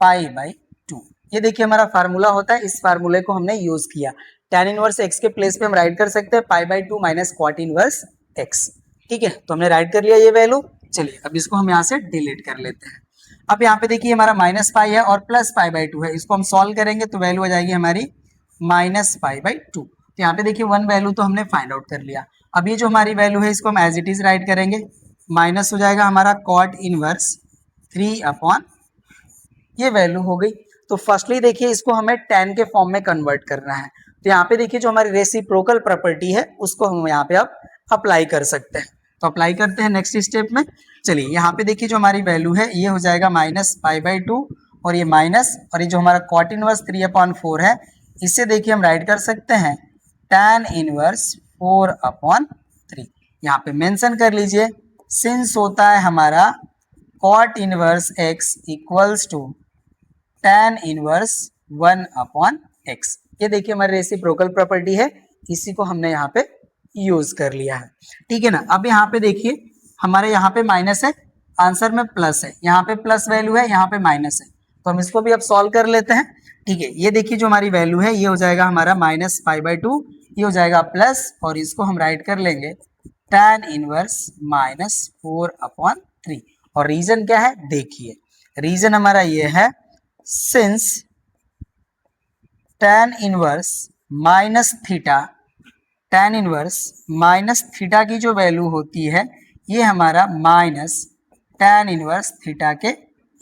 π/2। ये देखिए हमारा फार्मूला होता है, इस फार्मूले को हमने यूज किया। tan इनवर्स x के प्लेस पे हम राइट कर सकते हैं π/2 माइनस cot इनवर्स x। ठीक है, तो हमने राइट कर लिया ये वैल्यू। चलिए अब इसको हम यहाँ से डिलीट कर लेते हैं। अब यहाँ पे देखिए हमारा -π है और प्लस π/2 है, इसको हम सॉल्व करेंगे तो वैल्यू हो जाएगी हमारी -π/2। तो यहाँ पे देखिए 1 वैल्यू तो हमने फाइंड आउट कर लिया। अब ये जो हमारी वैल्यू है इसको हम एज इट इज राइट करेंगे, माइनस हो जाएगा हमारा cot इनवर्स 3/, ये वैल्यू हो गई। तो फर्स्टली देखिए इसको हमें tan के फॉर्म में कन्वर्ट करना है, तो यहाँ पे देखिए जो हमारी रेसिप्रोकल प्रॉपर्टी है उसको हम यहाँ पे अब अप्लाई कर सकते हैं। तो अप्लाई करते हैं नेक्स्ट स्टेप में। चलिए यहाँ पे देखिए जो हमारी वैल्यू है ये हो जाएगा -π/2 और ये माइनस, और ये जो हमारा cot इनवर्स 3/4 है इससे देखिए हम राइट कर सकते हैं tan इनवर्स 4/3। यहाँ पे मेंशन कर लीजिए सिंस होता है हमारा cot inverse x equals to tan inverse 1/x। ये देखिए हमारी रेसिप्रोकल प्रॉपर्टी है, इसी को हमने यहाँ पे यूज कर लिया है। ठीक है ना, अब यहाँ पे देखिए हमारे यहाँ पे माइनस है, आंसर में प्लस है, यहाँ पे प्लस वैल्यू है, यहाँ पे माइनस है, तो हम इसको भी अब सॉल्व कर लेते हैं। ठीक है, ये देखिए जो हमारी वैल्यू है ये हो जाएगा हमारा -π/2, ये हो जाएगा प्लस, और इसको हम राइट कर लेंगे tan इनवर्स -4/3। और रीजन क्या है देखिए, रीजन हमारा ये है since tan inverse -θ, tan inverse -θ की जो वैल्यू होती है ये हमारा माइनस tan इनवर्स θ के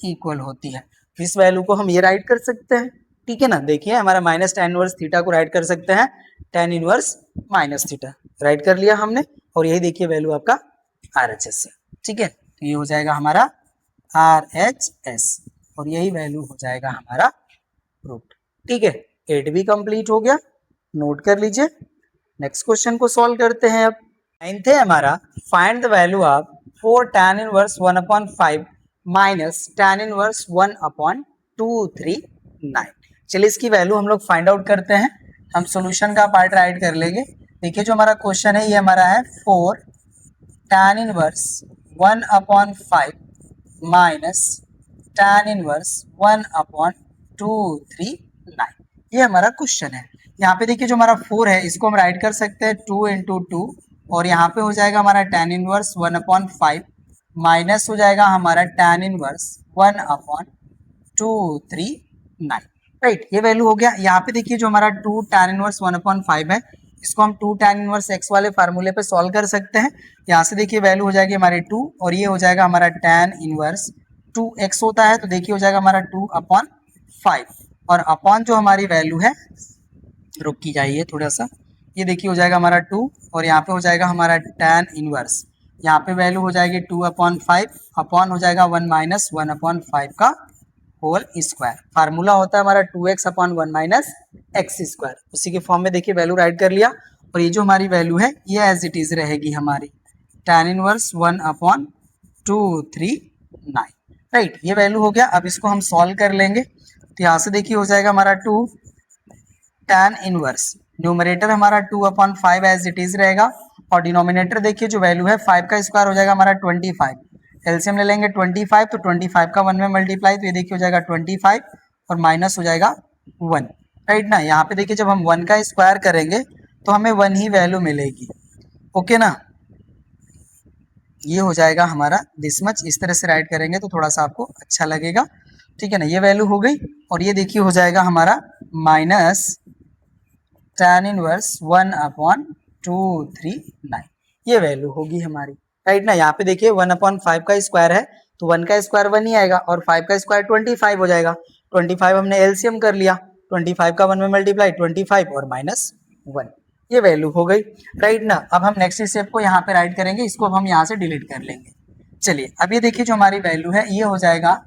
इक्वल होती है। इस वैल्यू को हम ये राइट कर सकते हैं, ठीक है ना। देखिए हमारा माइनस tan इनवर्स थीटा को राइट कर सकते हैं tan inverse minus theta, right कर लिया हमने। और यही देखिए वैल्यू आपका RHS है, ठीक है। तो ये हो जाएगा हमारा RHS और यही वैल्यू हो जाएगा हमारा प्रूफ, ठीक है। 8 भी कंप्लीट हो गया, नोट कर लीजिए। नेक्स्ट क्वेश्चन को सॉल्व करते हैं। अब 9th है हमारा, find the value of 4 tan inverse 1/5 minus tan inverse 1/239। चलिए इसकी वैल्यू हम लोग फाइंड आउट करते हैं। हम सॉल्यूशन का पार्ट राइट कर लेंगे। देखिए जो हमारा क्वेश्चन है ये हमारा है 4 tan inverse 1/5 minus tan inverse 1/239, ये हमारा क्वेश्चन है। यहाँ पे देखिए जो हमारा 4 है इसको हम राइट कर सकते हैं 2 × 2 और यहाँ पे हो जाएगा हमारा tan इनवर्स 1/5 माइनस हो जाएगा हमारा tan इनवर्स 1/239, राइट। ये वैल्यू हो गया। यहाँ पे देखिए जो हमारा 2 tan इनवर्स 1/5 है इसको हम 2 tan इनवर्स x वाले फार्मूले पे सॉल्व कर सकते हैं। यहाँ से देखिए वैल्यू हो जाएगी हमारी 2 और ये हो जाएगा हमारा tan इनवर्स 2x होता है तो देखिए हो जाएगा हमारा 2/5 और अपॉन जो हमारी वैल्यू है, रुक की जाइए थोड़ा सा, ये देखिए हो जाएगा हमारा 2 और यहाँ पे हो जाएगा हमारा tan इनवर्स, यहाँ पे वैल्यू हो जाएगी 2/5 अपॉन हो जाएगा 1 माइनस 1/5 का होल स्क्वायर। फार्मूला होता है हमारा 2x/1 माइनस एक्स स्क्वायर, उसी के फॉर्म में देखिए वैल्यू राइट कर लिया। और ये जो हमारी वैल्यू है ये एज इट इज रहेगी हमारी tan इनवर्स 1/239, राइट। ये वैल्यू हो गया। अब इसको हम सॉल्व कर लेंगे तो यहाँ से देखिए हो जाएगा हमारा 2 tan इनवर्स, न्यूमरेटर हमारा 2/5 एज इट इज रहेगा और डिनोमिनेटर देखिए जो वैल्यू है 5 का स्क्वायर हो जाएगा हमारा 25, एलसीएम ले लेंगे 25 तो 25 का 1 में मल्टीप्लाई तो ये देखिए हो जाएगा 25 और माइनस हो जाएगा 1, राइट ना। यहाँ पे देखिए जब हम 1 का स्क्वायर करेंगे तो हमें 1 ही वैल्यू मिलेगी, ओके ना। ये हो जाएगा हमारा दिस मच, इस तरह से राइट करेंगे तो थोड़ा सा आपको अच्छा लगेगा, ठीक है ना। ये वैल्यू हो गई और ये देखिए हो जाएगा हमारा माइनस tan इनवर्स 1/239, ये वैल्यू होगी हमारी, राइट ना। यहाँ पे देखिए 1/5 का स्क्वायर है तो 1 का स्क्वायर 1 ही आएगा और 5 का स्क्वायर 25 हो जाएगा। 25 हमने एलसीएम कर लिया, 25 का 1 में मल्टीप्लाई 25 और माइनस 1, ये वैल्यू हो गई, राइट ना। अब हम नेक्स्ट स्टेप को यहाँ पे राइट करेंगे, इसको अब हम यहाँ से डिलीट कर लेंगे। चलिए अब ये देखिए जो हमारी वैल्यू है ये हो जाएगा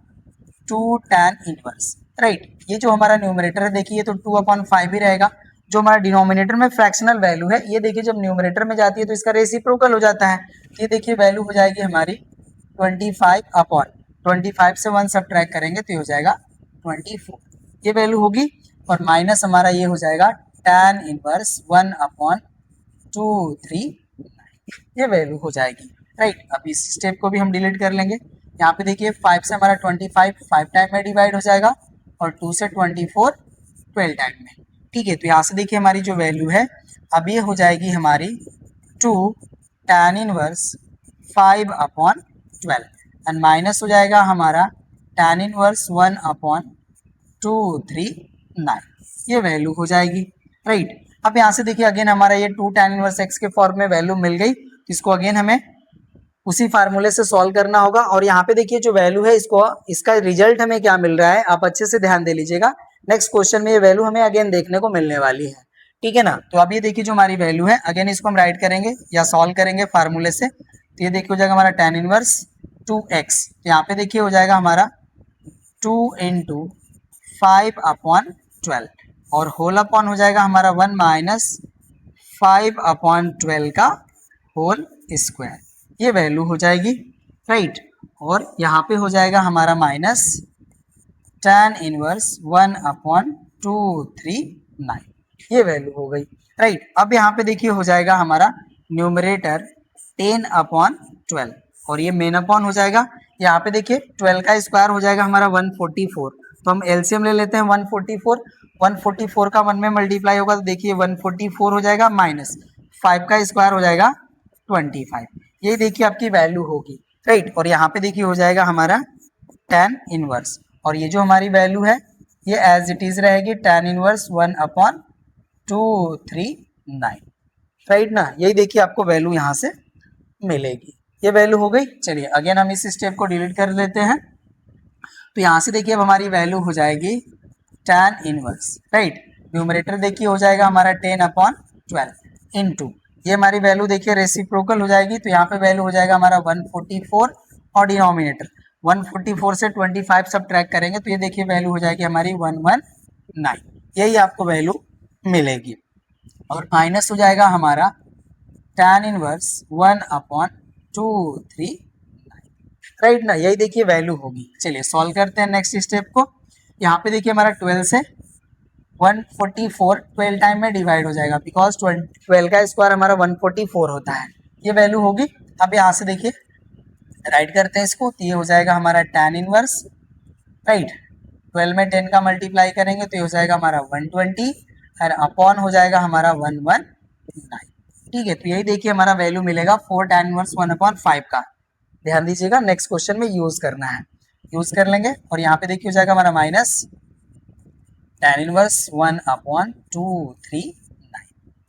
2 tan इनवर्स, राइट। ये जो हमारा न्यूमरेटर है देखिए ये तो 2/5 ही रहेगा। जो हमारा डिनोमिनेटर में फ्रैक्शनल वैल्यू है ये देखिए जब न्यूमरेटर में जाती है तो इसका रेसिप्रोकल हो जाता है। ये देखिए वैल्यू हो जाएगी हमारी 25 से 1 सब्ट्रैक्ट करेंगे तो ये हो जाएगा 24, ये वैल्यू होगी। और माइनस हमारा ये हो जाएगा tan इनवर्स 1/239, ये वैल्यू हो जाएगी, राइट। अब इस स्टेप को भी हम डिलीट कर लेंगे। यहाँ पे देखिए 5 से हमारा 25 5 टाइम में डिवाइड हो जाएगा और 2 से 24 12 टाइम में, ठीक है। तो यहाँ से देखिए हमारी जो वैल्यू है अब ये हो जाएगी हमारी 2 tan इनवर्स 5/12 एंड माइनस हो जाएगा हमारा tan इनवर्स 1/239, ये वैल्यू हो जाएगी, राइट। अब यहाँ से देखिए अगेन हमारा ये 2 tan इनवर्स x के फॉर्म में वैल्यू मिल गई, इसको अगेन हमें उसी फार्मूले से सॉल्व करना होगा। और यहाँ पे देखिए जो वैल्यू है इसको इसका रिजल्ट हमें क्या मिल रहा है आप अच्छे से ध्यान दे लीजिएगा। नेक्स्ट क्वेश्चन में ये वैल्यू हमें अगेन देखने को मिलने वाली है, ठीक है ना। तो अब ये देखिए जो हमारी वैल्यू है अगेन इसको हम राइट करेंगे या सॉल्व करेंगे फार्मूले से। तो ये देखिए हो जाएगा हमारा tan इनवर्स 2x, तो यहाँ पे देखिए हो जाएगा हमारा 2 × 5/12 और होल अपॉन हो जाएगा हमारा 1 माइनस 5/12 का होल स्क्वायर, ये वैल्यू हो जाएगी, राइट। और यहाँ पे हो जाएगा हमारा माइनस tan इनवर्स 1/239, ये वैल्यू हो गई, राइट। अब यहाँ पे देखिए हो जाएगा हमारा न्यूमरेटर 10/12 और ये मेन अपॉन हो जाएगा। यहाँ पे देखिए 12 का स्क्वायर हो जाएगा हमारा 144, तो हम एलसीएम ले लेते हैं 144 का 1 में मल्टीप्लाई होगा तो देखिए 144 हो जाएगा माइनस 5 का स्क्वायर हो जाएगा 25, ये देखिए आपकी वैल्यू होगी, राइट। और यहाँ पे देखिए हो जाएगा हमारा tan इनवर्स और ये जो हमारी वैल्यू है ये एज इट इज रहेगी tan इनवर्स 1/239, राइट ना। यही देखिए आपको वैल्यू यहाँ से मिलेगी, ये वैल्यू हो गई। चलिए अगेन हम इस स्टेप को डिलीट कर लेते हैं तो यहाँ से देखिए अब हमारी वैल्यू हो जाएगी tan इनवर्स, राइट। न्यूमरेटर देखिए हो जाएगा हमारा 10/12 इनटू, ये हमारी वैल्यू देखिए रेसिप्रोकल हो जाएगी, तो यहाँ पे वैल्यू हो जाएगा हमारा 144 और डिनोमिनेटर 144 से 25 सब ट्रैक करेंगे तो ये देखिए वैल्यू हो जाएगी हमारी 119, यही आपको वैल्यू मिलेगी। और माइनस हो जाएगा हमारा tan इनवर्स 1/239, राइट ना, यही देखिए वैल्यू होगी। चलिए सॉल्व करते हैं नेक्स्ट स्टेप को। यहाँ पे देखिए हमारा 12 से 144 12 टाइम में डिवाइड हो जाएगा, बिकॉज 12 का स्क्वायर हमारा 144 होता है, ये वैल्यू होगी। अब यहाँ से देखिए राइट करते हैं इसको, तो ये हो जाएगा हमारा tan इनवर्स, राइट। 12 में 10 का मल्टीप्लाई करेंगे तो ये हो जाएगा हमारा 120 और अपॉन हो जाएगा हमारा 119, ठीक है। तो यही देखिए हमारा वैल्यू मिलेगा 4 tan इनवर्स 1/5 का। ध्यान दीजिएगा नेक्स्ट क्वेश्चन में यूज करना है, यूज कर लेंगे। और यहाँ पे देखिए हो जाएगा हमारा माइनस tan इनवर्स 1/239,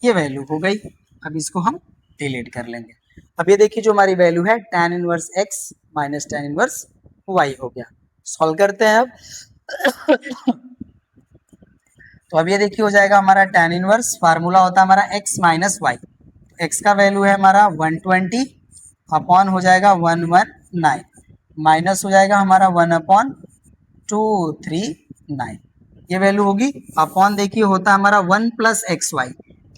ये वैल्यू हो गई। अब इसको हम डिलीट कर लेंगे। अब ये देखिए जो हमारी वैल्यू है tan inverse x minus tan inverse y हो गया। सॉल्व करते हैं अब। तो अब ये देखिए हो जाएगा हमारा tan इनवर्स, फार्मूला होता है हमारा x माइनस वाई, x का वैल्यू है हमारा 120 अपॉन हो जाएगा 119 माइनस हो जाएगा हमारा 1/239, ये वैल्यू होगी। अपॉन देखिए होता है हमारा 1 प्लस एक्स वाई,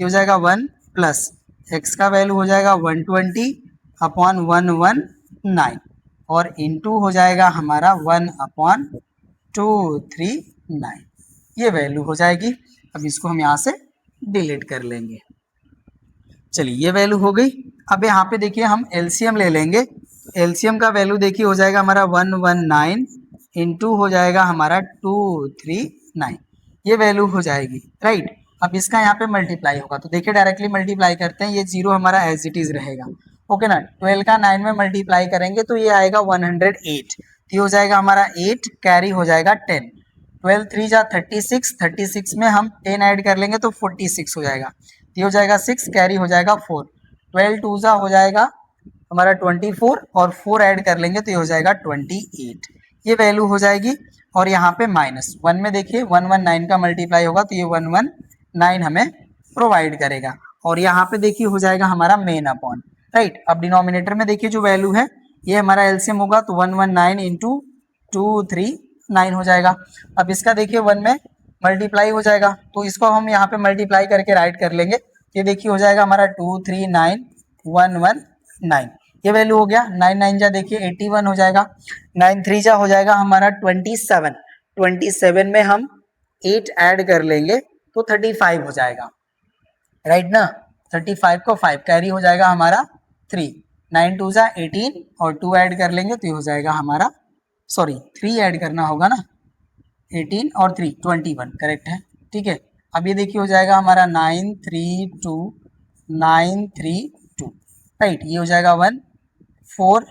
हो जाएगा 1 प्लस एक्स का वैल्यू हो जाएगा 120 अपॉन 119 और इनटू हो जाएगा हमारा 1/239, ये वैल्यू हो जाएगी। अब इसको हम यहाँ से डिलीट कर लेंगे। चलिए ये वैल्यू हो गई। अब यहाँ पे देखिए हम एलसीएम ले लेंगे, एलसीएम का वैल्यू देखिए हो जाएगा हमारा 119 इंटू हो जाएगा हमारा 239, ये वैल्यू हो जाएगी, राइट। अब इसका यहाँ पे मल्टीप्लाई होगा तो देखिए डायरेक्टली मल्टीप्लाई करते हैं, ये जीरो हमारा एज इट इज रहेगा, ओके ना। 12 का 9 में मल्टीप्लाई करेंगे तो ये आएगा 108, ये हो जाएगा हमारा 8 कैरी हो जाएगा 10, 12 3 जा 36, 36 में हम 10 ऐड कर लेंगे तो 46 हो जाएगा, ये हो जाएगा 6 कैरी हो जाएगा 4, 12 2 जा हो जाएगा हमारा 24 और 4 ऐड कर लेंगे तो ये हो जाएगा 28, ये वैल्यू हो जाएगी। और यहाँ पे माइनस 1 में देखिए 119 का मल्टीप्लाई होगा तो ये 119 हमें प्रोवाइड करेगा। और यहाँ पे देखिए हो जाएगा हमारा मेन अपॉन, राइट। अब डिनोमिनेटर में देखिए जो वैल्यू है ये हमारा एलसीएम होगा तो 119 इंटू 239 हो जाएगा। अब इसका देखिए 1 में मल्टीप्लाई हो जाएगा तो इसको हम यहाँ पे मल्टीप्लाई करके राइट कर लेंगे, ये देखिए हो जाएगा हमारा 239 ये वैल्यू हो गया। 9 9 जा देखिए 81 हो जाएगा, 9 3 जा हो जाएगा हमारा 27, 27 में हम 8 ऐड कर लेंगे तो 35 हो जाएगा, राइट ना। 35 को 5 कैरी हो जाएगा हमारा 3, 9 2 जा 18 और 2 ऐड कर लेंगे तो ये हो जाएगा हमारा, सॉरी 3 ऐड करना होगा ना, 18 और 3 21 करेक्ट है, ठीक है। अब ये देखिए हो जाएगा हमारा 932 राइट, ये हो जाएगा 1 4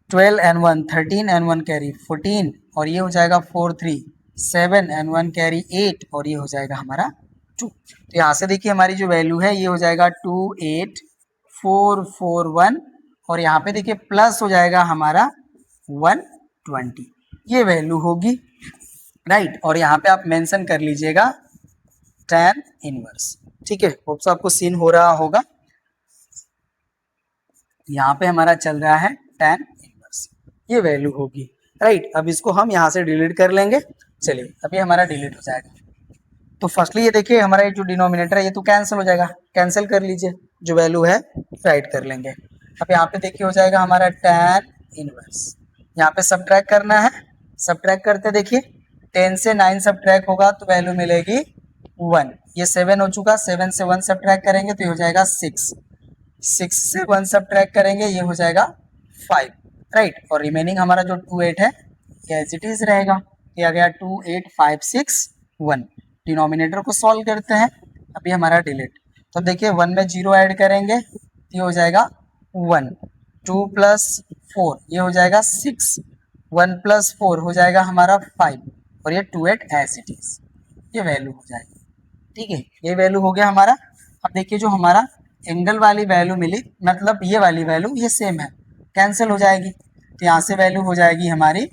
12 and 1 13 and 1 कैरी 14 और ये हो जाएगा 4 3 7 and 1 कैरी 8 और ये हो जाएगा हमारा 2। तो यहाँ से देखिए हमारी जो वैल्यू है ये हो जाएगा 28441 और यहाँ पे देखिए प्लस हो जाएगा हमारा 120, ये वैल्यू होगी, राइट। और यहाँ पे आप मेंशन कर लीजिएगा tan इनवर्स, ठीक है। होप सो आपको सीन हो रहा होगा। यहाँ पे हमारा चल रहा है tan इनवर्स, ये वैल्यू होगी, राइट। अब इसको हम यहाँ से डिलीट कर लेंगे। चलिए अभी हमारा डिलीट हो जाएगा। तो फर्स्टली ये देखिए हमारा ये जो डिनोमिनेटर है ये तो कैंसिल हो जाएगा, कैंसिल कर लीजिए, जो वैल्यू है राइट कर लेंगे। अब यहाँ पे देखिए हो जाएगा हमारा tan इनवर्स, यहाँ पे सब्ट्रैक्ट करना है, सब्ट्रैक्ट करते देखिए 10 से 9 सब्ट्रैक्ट होगा तो वैल्यू मिलेगी 1, ये 7 हो चुका, 7 से 1 सब्ट्रैक्ट करेंगे तो ये हो जाएगा 6, 6 से 1 सब्ट्रैक्ट करेंगे ये हो जाएगा 5, राइट। और रिमेनिंग हमारा जो 28 है ये एज इट इज रहेगा, ये आ गया 28561। डिनोमिनेटर को सॉल्व करते हैं, अभी हमारा डिलीट, तो देखिए 1 में 0 ऐड करेंगे ये हो जाएगा 1, 2 प्लस 4 ये हो जाएगा 6, 1 प्लस 4 हो जाएगा हमारा 5 और ये 28 एज इट इज, ये वैल्यू हो जाएगी, ठीक है। ये वैल्यू हो गया हमारा। अब देखिए जो हमारा एंगल वाली वैल्यू मिली, मतलब ये वाली वैल्यू ये सेम है, कैंसिल हो जाएगी, तो यहाँ से वैल्यू हो जाएगी हमारी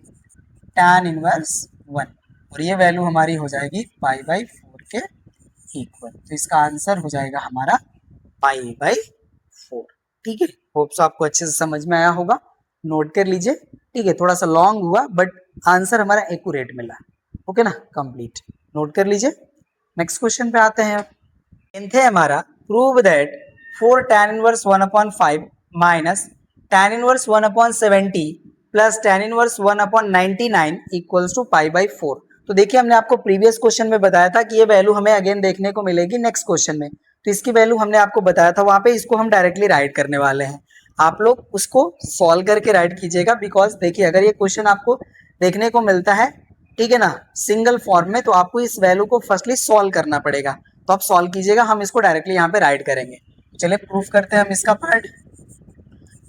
tan इनवर्स 1 और ये वैल्यू हमारी हो जाएगी पाई बाई 4 के इक्वल। तो इसका आंसर हो जाएगा हमारा पाई बाई 4। ठीक है, होप्स आपको अच्छे से समझ में आया होगा, नोट कर लीजिए। ठीक है, थोड़ा सा लॉन्ग हुआ बट आंसर हमारा एक्यूरेट मिला। ओके ना, कंप्लीट, नोट कर लीजिए। नेक्स्ट क्वेश्चन पे आते हैं। टेंथ है हमारा, prove that 4 tan inverse 1/5 minus tan inverse 1/70 plus tan inverse 1/99 equals to pi by 4। तो देखिए, हमने आपको प्रीवियस क्वेश्चन में बताया था कि ये वैल्यू हमें अगेन देखने को मिलेगी नेक्स्ट क्वेश्चन में। तो इसकी वैल्यू हमने आपको बताया था वहां पे, इसको हम डायरेक्टली राइट करने वाले हैं। आप लोग उसको सॉल्व करके राइट कीजिएगा, बिकॉज देखिए अगर ये क्वेश्चन आपको देखने को मिलता है, ठीक है ना, सिंगल फॉर्म में, तो आपको इस वैल्यू को फर्स्टली सॉल्व करना पड़ेगा। तो आप सॉल्व कीजिएगा, हम इसको डायरेक्टली यहाँ पे राइट करेंगे। चलिए प्रूफ करते हैं हम इसका पार्ट।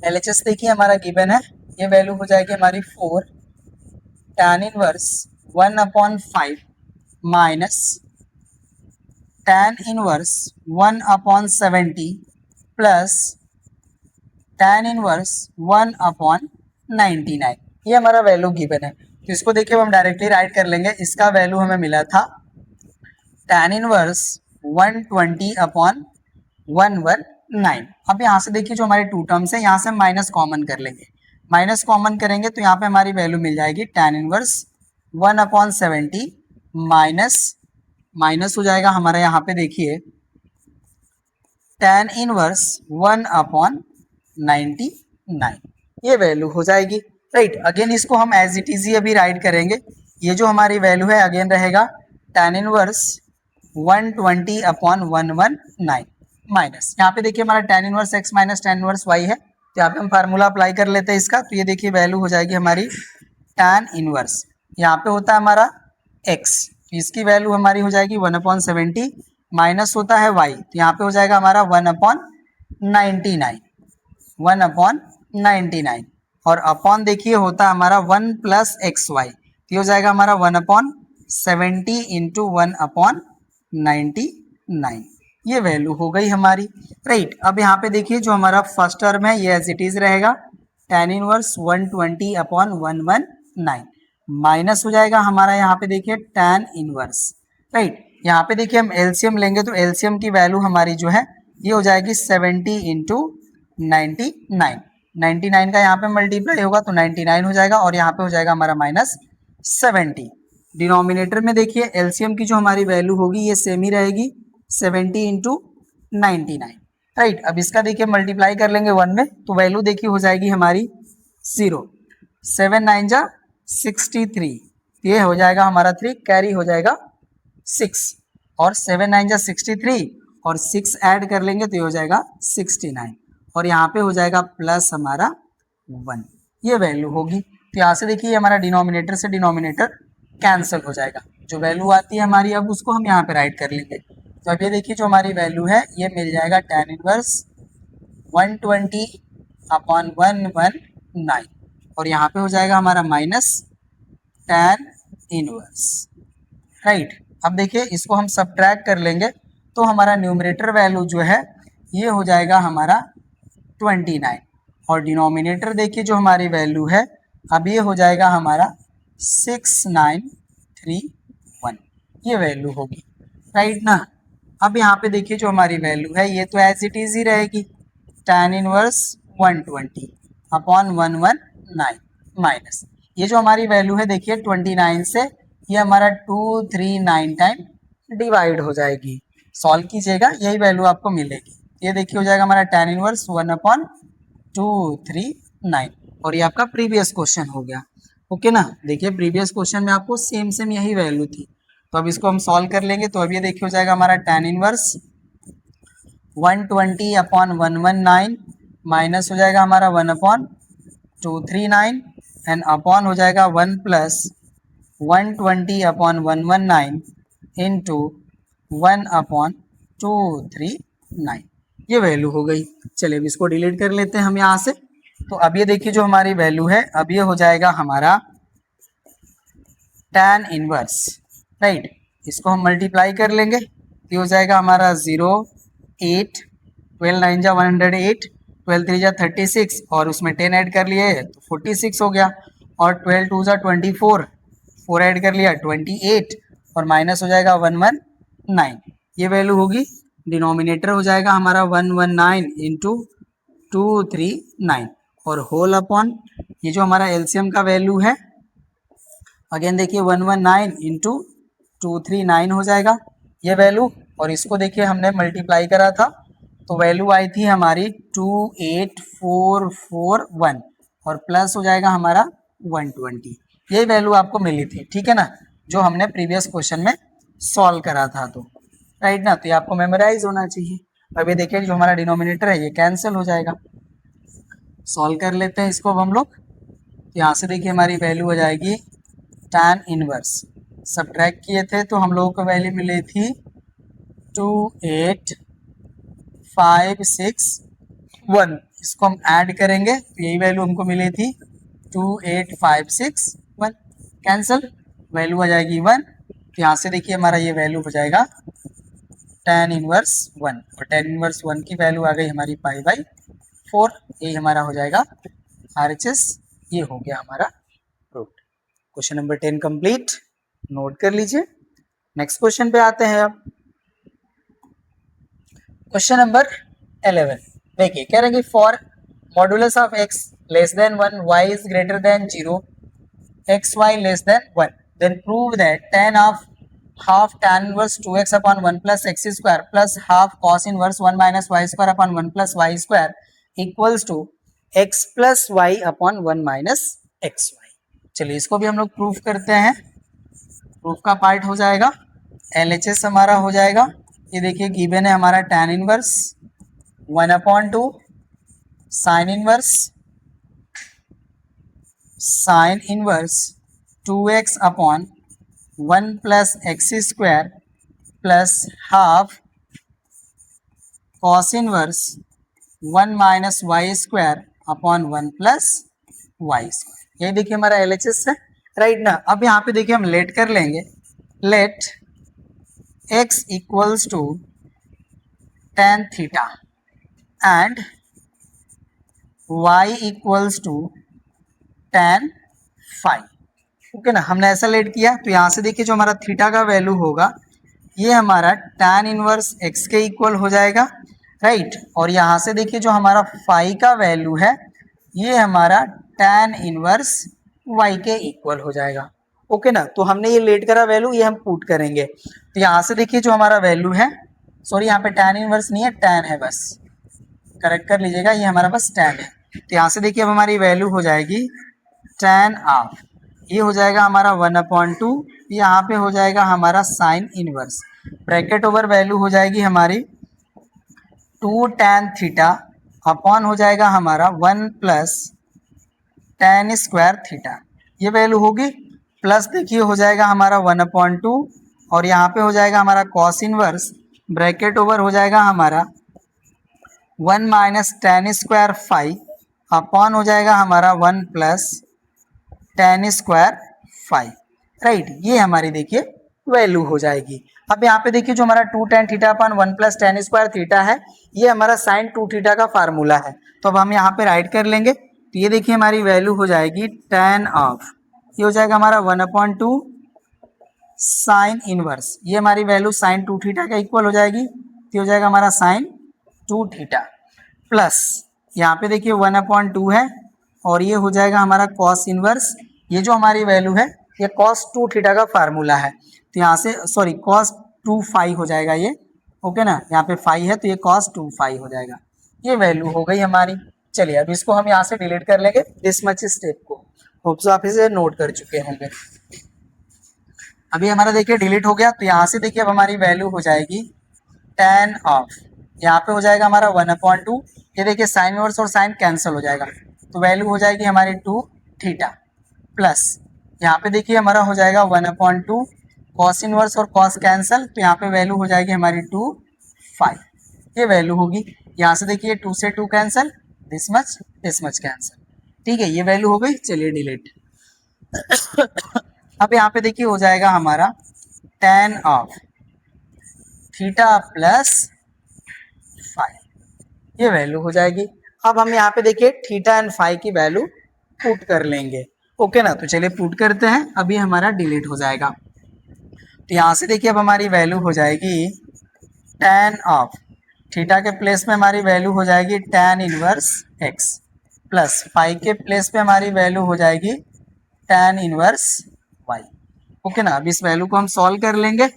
LHS देखिए हमारा गिवन है, ये वैल्यू हो जाएगी हमारी 4 tan inverse 1/5 minus tan inverse 1/70 plus tan inverse 1/99। ये हमारा वैल्यू गिवन है, तो इसको देखिए हम डायरेक्टली राइट कर लेंगे। इसका वैल्यू हमें मिला था tan इनवर्स 120/119। अब यहाँ से देखिए जो हमारे टू टर्म्स है, यहाँ से माइनस कॉमन कर लेंगे। माइनस कॉमन करेंगे तो यहाँ पे हमारी वैल्यू मिल जाएगी tan इनवर्स 1/70 माइनस माइनस हो जाएगा हमारा यहाँ पे देखिए tan इनवर्स 1/99। ये वैल्यू हो जाएगी, राइट। अगेन इसको हम एज इट इज ही अभी राइट करेंगे। ये जो हमारी वैल्यू है अगेन रहेगा tan इनवर्स 120/119 माइनस, यहाँ पे देखिए हमारा tan inverse x minus tan inverse y है, तो यहाँ पे हम फार्मूला अप्लाई कर लेते हैं इसका। तो ये देखिए वैल्यू हो जाएगी हमारी tan इनवर्स, यहाँ पे होता है हमारा x, तो इसकी वैल्यू हमारी हो जाएगी 1/70 माइनस होता है y, तो यहाँ पे हो जाएगा हमारा 1/99 और अपॉन देखिए होता है हमारा 1 प्लस XY, तो हो जाएगा हमारा 1/70 इंटू 1/99। ये वैल्यू हो गई हमारी, राइट। अब यहाँ पे देखिए जो हमारा फर्स्ट टर्म है ये एज इट इज रहेगा tan इनवर्स 120/119 माइनस हो जाएगा हमारा यहाँ पे देखिए tan इनवर्स, राइट। यहाँ पे देखिए हम एलसीएम लेंगे तो एलसीएम की वैल्यू हमारी जो है ये हो जाएगी 70 इंटू 99 का यहाँ पे मल्टीप्लाई होगा तो 99 हो जाएगा और यहाँ पे हो जाएगा हमारा माइनस 70। डिनोमिनेटर में देखिए एलसीएम की जो हमारी वैल्यू होगी ये सेम ही रहेगी 70 इंटू 99, राइट। अब इसका देखिए मल्टीप्लाई कर लेंगे 1 में तो वैल्यू देखिए हो जाएगी हमारी 0, 7 9 जा 63, ये हो जाएगा हमारा 3, कैरी हो जाएगा 6 और 7 9 जा 63 और 6 ऐड कर लेंगे तो ये हो जाएगा 69 और यहाँ पे हो जाएगा प्लस हमारा 1, ये वैल्यू होगी। तो यहाँ से देखिए हमारा डिनोमिनेटर से डिनोमिनेटर कैंसिल हो जाएगा, जो वैल्यू आती है हमारी अब उसको हम यहाँ पे राइट कर लेंगे। तो अब ये देखिए जो हमारी वैल्यू है ये मिल जाएगा tan इनवर्स 120/119 और यहाँ पे हो जाएगा हमारा माइनस tan इनवर्स, राइट। अब देखिए इसको हम सब्ट्रैक्ट कर लेंगे तो हमारा न्यूमरेटर वैल्यू जो है ये हो जाएगा हमारा 29 और डिनोमिनेटर देखिए जो हमारी वैल्यू है अब ये हो जाएगा हमारा 6931, ये वैल्यू होगी, राइट ना। अब यहाँ पे देखिए जो हमारी वैल्यू है ये तो एज इट इज ही रहेगी tan इनवर्स 120/119 माइनस ये जो हमारी वैल्यू है देखिए 29 से ये हमारा 239 टाइम डिवाइड हो जाएगी। सॉल्व कीजिएगा यही वैल्यू आपको मिलेगी। ये देखिए हो जाएगा हमारा tan इनवर्स 1/239 और ये आपका प्रीवियस क्वेश्चन हो गया। ओके ना, देखिए प्रीवियस क्वेश्चन में आपको सेम यही वैल्यू थी। तो अब इसको हम सॉल्व कर लेंगे तो अब ये देखिए हो जाएगा हमारा tan इनवर्स 120/119 माइनस हो जाएगा हमारा 1/239 एंड अपॉन हो जाएगा 1 प्लस 120/119 इंटू 1/239, ये वैल्यू हो गई। चलिए अब इसको डिलीट कर लेते हैं हम यहाँ से। तो अब ये देखिए जो हमारी वैल्यू है अब ये हो जाएगा हमारा tan इनवर्स, राइट। इसको हम मल्टीप्लाई कर लेंगे ये हो जाएगा हमारा 0 8 12 9 जा 108 12 3 जा 36 और उसमें 10 ऐड कर लिए तो 46 हो गया और 12 टू ज़ा 24, 4 ऐड कर लिया 28 और माइनस हो जाएगा 119, ये वैल्यू होगी। डिनोमिनेटर हो जाएगा हमारा 119 इंटू 239 और होल अपॉन ये जो हमारा एलसीएम का वैल्यू है, अगेन देखिए 119 इंटू 239 हो जाएगा ये वैल्यू, और इसको देखिए हमने मल्टीप्लाई करा था तो वैल्यू आई थी हमारी 28441 और प्लस हो जाएगा हमारा 120, ये वैल्यू आपको मिली थी, ठीक है ना, जो हमने प्रीवियस क्वेश्चन में सॉल्व करा था। तो राइट ना, तो ये आपको मेमोराइज होना चाहिए। अभी देखिए जो हमारा डिनोमिनेटर है ये कैंसिल हो जाएगा, सॉल्व कर लेते हैं इसको अब हम लोग। यहाँ से देखिए हमारी वैल्यू हो जाएगी tan इनवर्स, सब्ट्रैक्ट किए थे तो हम लोगों को वैल्यू मिली थी 28561, इसको हम ऐड करेंगे तो यही वैल्यू हमको मिली थी 28561, कैंसिल, वैल्यू हो जाएगी 1, तो यहाँ से देखिए हमारा ये वैल्यू हो जाएगा tan इनवर्स 1 और tan इनवर्स 1 की वैल्यू आ गई हमारी π/4, यही हमारा हो जाएगा RHS, ये हो गया हमारा proof. Question number 10 complete, note कर लीजिए। नेक्स्ट क्वेश्चन पे आते हैं अब। क्वेश्चन नंबर 11 देखिए, कह रहे हैं कि for modulus of x less than 1, y is greater than 0, x y less than 1, then prove that tan of half tan inverse 2x upon 1 plus x square plus half cos inverse 1 minus y square upon 1 plus y square equals to x plus y upon 1 minus xy। चलिए इसको भी हम लोग proof करते हैं। Proof का part हो जाएगा LHS हमारा हो जाएगा, ये देखिए गिवन है हमारा tan inverse 1/2 sine inverse 2x upon 1 plus x square plus half cos inverse 1 minus y square upon 1 plus y square, ये देखिए हमारा LHS है, राइट ना। अब यहाँ पे देखिए हम लेट कर लेंगे, let x equals to tan theta and y equals to tan phi, okay ना, हमने ऐसा लेट किया तो यहाँ से देखिए जो हमारा थीटा का वैल्यू होगा ये हमारा tan इनवर्स x के इक्वल हो जाएगा, राइट, और यहाँ से देखिए जो हमारा फाई का वैल्यू है ये हमारा tan इनवर्स y के इक्वल हो जाएगा, ओके ना। तो हमने ये लेट करा वैल्यू ये हम पुट करेंगे, तो यहाँ से देखिए जो हमारा वैल्यू है, सॉरी यहाँ पे tan इनवर्स नहीं है tan है, बस करेक्ट कर लीजिएगा, ये हमारा बस tan है। तो यहाँ से देखिए अब हमारी वैल्यू हो जाएगी tan ऑफ, ये हो जाएगा हमारा 1/2, यहाँ पे हो जाएगा हमारा sine inverse, bracket over value हो जाएगी हमारी 2 tan थीटा अपॉन हो जाएगा हमारा 1 प्लस tan स्क्वायर थीटा, ये वैल्यू होगी, प्लस देखिए हो जाएगा हमारा 1/2 और यहाँ पे हो जाएगा हमारा cos इनवर्स, ब्रैकेट ओवर हो जाएगा हमारा 1 minus tan square phi upon हो जाएगा हमारा 1 plus tan square phi, right, ये हमारी देखिए वैल्यू हो जाएगी। अब यहाँ पे देखिए जो हमारा 2 tan theta upon 1 plus tan square theta है ये हमारा sin 2 थीटा का फार्मूला है, तो अब हम यहाँ पे राइट कर लेंगे, तो ये देखिए हमारी वैल्यू हो जाएगी tan ऑफ, ये हो जाएगा हमारा 1/2 साइन इनवर्स, ये हमारी वैल्यू sin 2 थीटा का इक्वल हो जाएगी, तो हो जाएगा हमारा sin 2 थीटा प्लस यहाँ पे देखिए 1/2 है और ये हो जाएगा हमारा cos इनवर्स, ये जो हमारी वैल्यू है ये cos 2 थीटा का फार्मूला है, तो यहाँ से सॉरी cos 2 फाई हो जाएगा ये, ओके ना, यहाँ पे फाई है तो ये cos 2 फाई हो जाएगा, ये वैल्यू हो गई हमारी। चलिए अब इसको हम यहाँ से डिलीट कर लेंगे दिस मच स्टेप को, होप सो आप इसे नोट कर चुके होंगे। अभी हमारा देखिए डिलीट हो गया, तो यहाँ से देखिए अब हमारी वैल्यू हो जाएगी tan ऑफ, यहाँ पे हो जाएगा हमारा 1/2, ये देखिए साइन इनवर्स और साइन कैंसिल हो जाएगा, तो वैल्यू हो जाएगी हमारी 2 थीटा प्लस यहाँ पे देखिए हमारा हो जाएगा 1/2 cos इनवर्स और cos कैंसिल, तो यहाँ पे वैल्यू हो जाएगी हमारी 2 फाई, ये वैल्यू होगी। यहाँ से देखिए 2 से 2 कैंसिल, दिस मच कैंसिल, ठीक है, ये वैल्यू हो गई। चलिए डिलीट। अब यहाँ पे देखिए हो जाएगा हमारा tan of theta plus phi, ये वैल्यू हो जाएगी। अब हम यहाँ पे देखिए थीटा एंड फाई की वैल्यू पुट कर लेंगे, ओके ना, तो चलिए पुट करते हैं, अभी हमारा डिलीट हो जाएगा। तो यहाँ से देखिए अब हमारी वैल्यू हो जाएगी tan ऑफ थीटा के प्लेस में हमारी वैल्यू हो जाएगी tan inverse x plus phi के प्लेस पे हमारी वैल्यू हो जाएगी tan इनवर्स y। ओके ना, अब इस वैल्यू को हम सॉल्व कर लेंगे।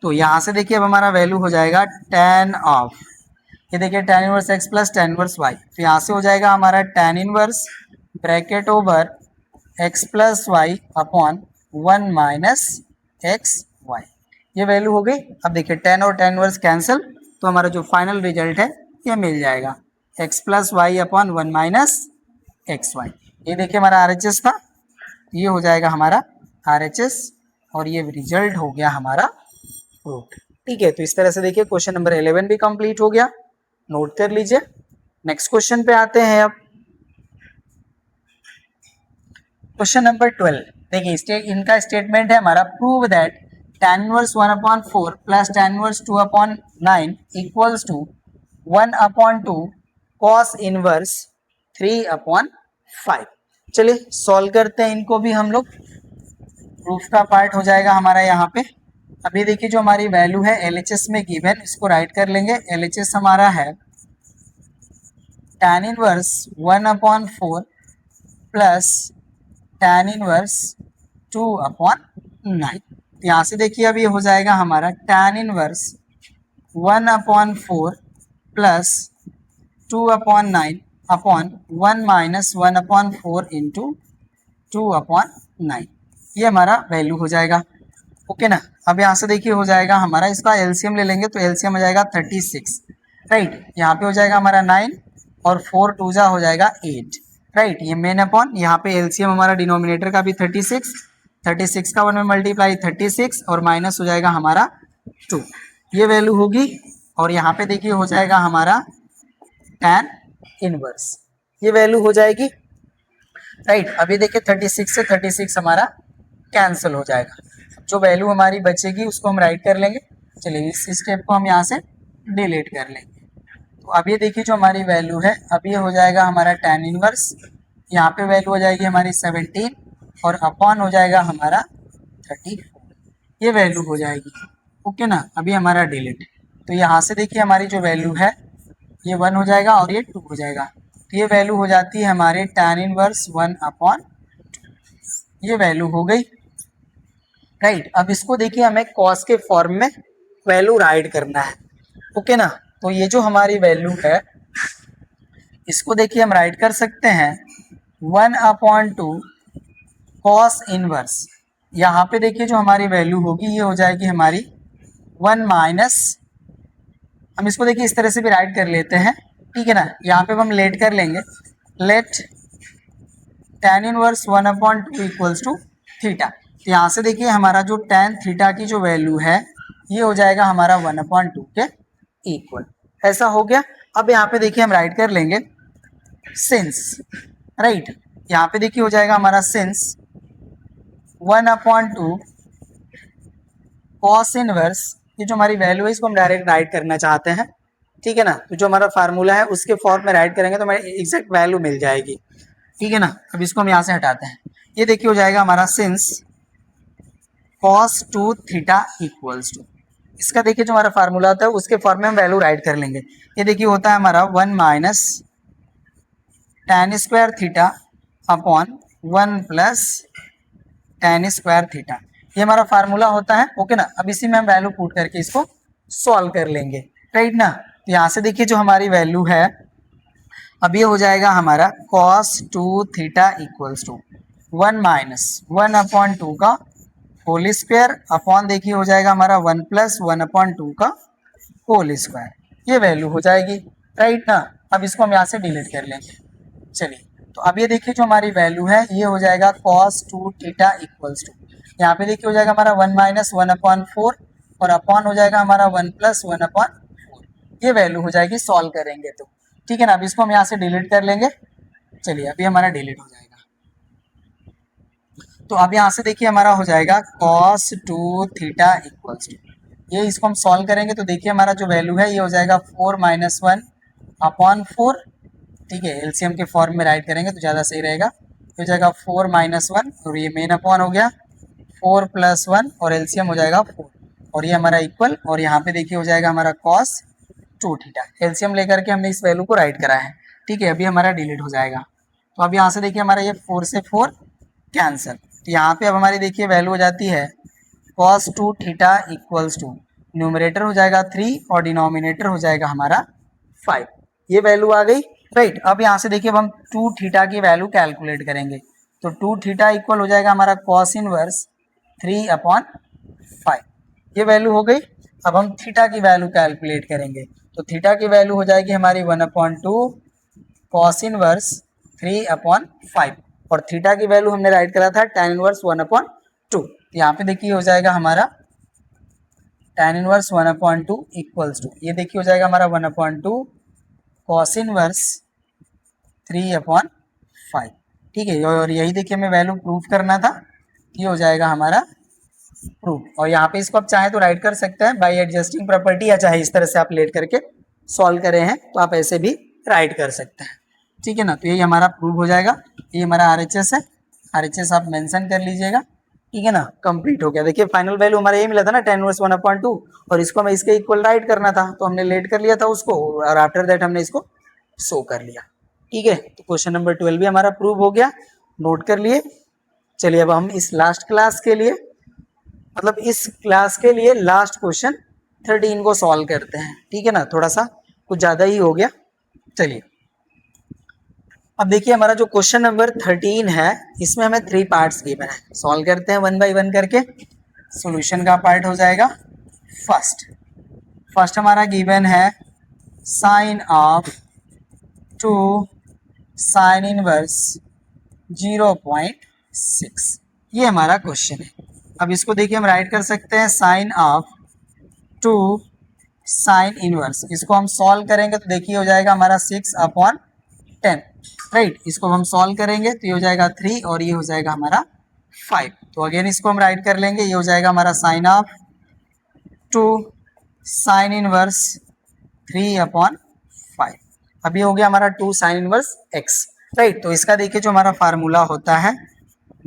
तो यहाँ से देखिए अब हमारा वैल्यू हो जाएगा tan ऑफ, ये देखिए tan inverse x plus tan inverse y। तो यहाँ से हो जाएगा हमारा tan inverse bracket over x plus y upon 1 minus x y, ये वैल्यू हो गई। अब देखिए tan और tan इनवर्स कैंसिल, तो हमारा जो फाइनल रिजल्ट है ये मिल जाएगा x plus y upon 1 minus x y. ये देखिए हमारा RHS था, ये हो जाएगा हमारा RHS और ये रिजल्ट हो गया हमारा प्रूफ। ठीक है, तो इस तरह से देखिए क्वेश्चन नंबर 11 भी कंप्लीट हो गया, नोट कर लीजिए। नेक्स्ट क्वेश्चन पे आते हैं अब। क्वेश्चन नंबर 12 देखिए, इनका स्टेटमेंट है हमारा, prove that tan inverse 1/4 plus tan inverse 2/9 equals to 1/2 cos inverse 3/5। चलिए सॉल्व करते हैं इनको भी हम लोग, प्रूफ का पार्ट हो जाएगा हमारा यहाँ पे। अभी देखिए जो हमारी वैल्यू है LHS में गिवन, इसको राइट कर लेंगे। LHS हमारा है tan inverse 1/4 plus tan inverse 2/9। यहाँ से देखिए अब ये हो जाएगा हमारा tan inverse 1/4 plus 2/9 upon 1 minus 1/4 into 2/9, ये हमारा वैल्यू हो जाएगा। ओके ना, अब यहाँ से देखिए हो जाएगा हमारा, इसका एलसीएम ले लेंगे तो एलसीएम हो जाएगा 36, राइट। यहाँ पे हो जाएगा हमारा 9 और 4 2 जा हो जाएगा 8, राइट। ये मेन अपॉन, यहाँ पे एलसीएम हमारा डिनोमिनेटर का भी 36 का 1 में मल्टीप्लाई 36 और माइनस हो जाएगा हमारा 2, ये वैल्यू होगी। और यहाँ पे देखिए हो जाएगा हमारा tan इनवर्स, ये वैल्यू हो जाएगी, राइट। अभी देखिए 36 से 36 हमारा कैंसिल हो जाएगा, जो वैल्यू हमारी बचेगी उसको हम राइट कर लेंगे। चलिए इस स्टेप को हम यहाँ से डिलीट कर लेंगे। तो अब ये देखिए जो हमारी वैल्यू है, अब ये हो जाएगा हमारा tan इनवर्स, यहाँ पे वैल्यू हो जाएगी हमारी 17 और अपॉन हो जाएगा हमारा 34, ये वैल्यू हो जाएगी। ओके ना, अभी हमारा डिलीट। तो यहाँ से देखिए हमारी जो वैल्यू है ये 1 हो जाएगा और ये 2 हो जाएगा, तो ये वैल्यू हो जाती है हमारे tan इनवर्स 1/2, ये वैल्यू हो गई, राइट। अब इसको देखिए हमें cos के फॉर्म में वैल्यू राइट करना है। ओके ना, तो ये जो हमारी वैल्यू है इसको देखिए हम राइट कर सकते हैं 1/2 cos इनवर्स, यहाँ पे देखिए जो हमारी वैल्यू होगी ये हो जाएगी हमारी 1 माइनस, हम इसको देखिए इस तरह से भी राइट कर लेते हैं, ठीक है ना। यहाँ पे हम लेट कर लेंगे, let tan inverse 1/2 equals to theta. तो यहाँ से देखिए हमारा जो tan थीटा की जो वैल्यू है ये हो जाएगा हमारा 1/2 के इक्वल, ऐसा हो गया। अब यहाँ पे देखिए हम राइट कर लेंगे सिंस, राइट। यहाँ पे देखिए हो जाएगा हमारा सिंस 1/2 cos इनवर्स, ये जो हमारी वैल्यू है इसको हम डायरेक्ट राइट करना चाहते हैं, ठीक है ना। तो जो हमारा फार्मूला है उसके फॉर्म में राइट करेंगे तो हमें एग्जैक्ट वैल्यू मिल जाएगी, ठीक है ना। अब इसको हम यहाँ से हटाते हैं, ये देखिए हो जाएगा हमारा since cos 2 theta equals to, इसका देखिए जो हमारा फार्मूला होता है उसके फॉर्म में हम वैल्यू राइट कर लेंगे। ये देखिए होता है हमारा 1 minus tan square theta upon 1 plus tan square theta, ये हमारा फार्मूला होता है। ओके ना, अब इसी में हम वैल्यू पुट करके इसको सॉल्व कर लेंगे, राइट ना। तो यहाँ से देखिए जो हमारी वैल्यू है अब ये हो जाएगा हमारा cos 2 theta equals to 1 minus 1/2 का होल स्क्वायर अपॉन देखिए हो जाएगा हमारा 1 प्लस 1/2 का होल स्क्वायर, ये वैल्यू हो जाएगी, राइट ना। अब इसको हम यहाँ से डिलीट कर लेंगे। चलिए तो अब ये देखिए जो हमारी वैल्यू है ये हो जाएगा cos 2 थीटा इक्वल्स टू, यहाँ पे देखिए हो जाएगा हमारा 1 माइनस 1/4 और अपॉन हो जाएगा हमारा 1 प्लस 1/4, ये वैल्यू हो जाएगी सॉल्व करेंगे तो, ठीक है ना। अब इसको हम यहाँ से डिलीट कर लेंगे। चलिए अभी हमारा डिलीट हो जाएगा, तो अब यहाँ से देखिए हमारा हो जाएगा cos 2 थीटा इक्वल्स टू, ये इसको हम सॉल्व करेंगे तो देखिए हमारा जो वैल्यू है ये हो जाएगा 4 - 1/4, ठीक है। एलसीएम के फॉर्म में राइट करेंगे तो ज़्यादा सही रहेगा, हो जाएगा 4 माइनस 1 और ये मेन अपॉन हो गया 4 प्लस 1 और एलसीएम हो जाएगा 4 और ये हमारा इक्वल और यहाँ पे देखिए हो जाएगा हमारा कॉस 2 थीटा। एलसीएम लेकर के हमने इस वैल्यू को राइट करा है। ठीक है, अभी हमारा डिलीट हो जाएगा। तो अब यहाँ से देखिए हमारा ये 4 से 4 कैंसिल, तो यहाँ पे अब हमारी देखिए वैल्यू हो जाती है cos 2 theta equals to numerator हो जाएगा 3 और डिनोमिनेटर हो जाएगा हमारा 5। ये वैल्यू आ गई राइट। अब यहाँ से देखिए अब हम 2 थीटा की वैल्यू कैलकुलेट करेंगे, तो 2 थीटा इक्वल हो जाएगा हमारा cos इनवर्स 3/5। ये वैल्यू हो गई। अब हम थीटा की वैल्यू कैलकुलेट करेंगे, तो थीटा की वैल्यू हो जाएगी हमारी 1/2 cos इनवर्स 3/5 और थीटा की वैल्यू हमने राइट करा था tan इनवर्स 1/2। यहाँ पे देखिए हो जाएगा हमारा tan इनवर्स 1/2 इक्वल्स टू ये देखिए हो जाएगा हमारा 1/2 cos इनवर्स 3/5। ठीक है, और यही देखिए हमें वैल्यू प्रूफ करना था, ये हो जाएगा हमारा प्रूफ। और यहाँ पे इसको आप चाहे तो राइट कर सकते हैं बाय एडजस्टिंग प्रॉपर्टी, या चाहे इस तरह से आप लेट करके सॉल्व करे हैं तो आप ऐसे भी राइट कर सकते हैं। ठीक है ना, तो यही हमारा प्रूफ हो जाएगा। ये हमारा आरएचएस है, आरएचएस आप मेंशन कर लीजिएगा। ठीक है ना, कंप्लीट हो गया। देखिए फाइनल वैल्यू हमारा यही मिला था ना tan इनवर्स 1/2 और इसको हमें इसके इक्वल राइट करना था, तो हमने लेट कर लिया था उसको और आफ्टर दैट हमने इसको शो कर लिया। ठीक है, तो क्वेश्चन नंबर 12 भी हमारा प्रूव हो गया, नोट कर लिए। चलिए अब हम इस लास्ट क्लास के लिए मतलब इस क्लास के लिए लास्ट क्वेश्चन 13 को सॉल्व करते हैं। ठीक है ना, थोड़ा सा कुछ ज़्यादा ही हो गया। चलिए अब देखिए हमारा जो क्वेश्चन नंबर 13 है इसमें हमें 3 पार्ट्स गिवन है। सॉल्व करते हैं 1 बाय 1 करके। सॉल्यूशन का पार्ट हो जाएगा फर्स्ट हमारा गिवन है साइन ऑफ 2 साइन इनवर्स 0.6। ये हमारा क्वेश्चन है। अब इसको देखिए हम राइट कर सकते हैं साइन ऑफ 2 साइन इनवर्स। इसको हम सॉल्व करेंगे तो देखिए हो जाएगा हमारा 6/10 राइट। इसको हम सॉल्व करेंगे तो ये हो जाएगा 3 और ये हो जाएगा हमारा 5। तो अगेन इसको हम राइट कर लेंगे, ये हो जाएगा हमारा साइन ऑफ 2 साइन इनवर्स 3/5। अभी हो गया हमारा 2 साइन इनवर्स x राइट। तो इसका देखिए जो हमारा फार्मूला होता है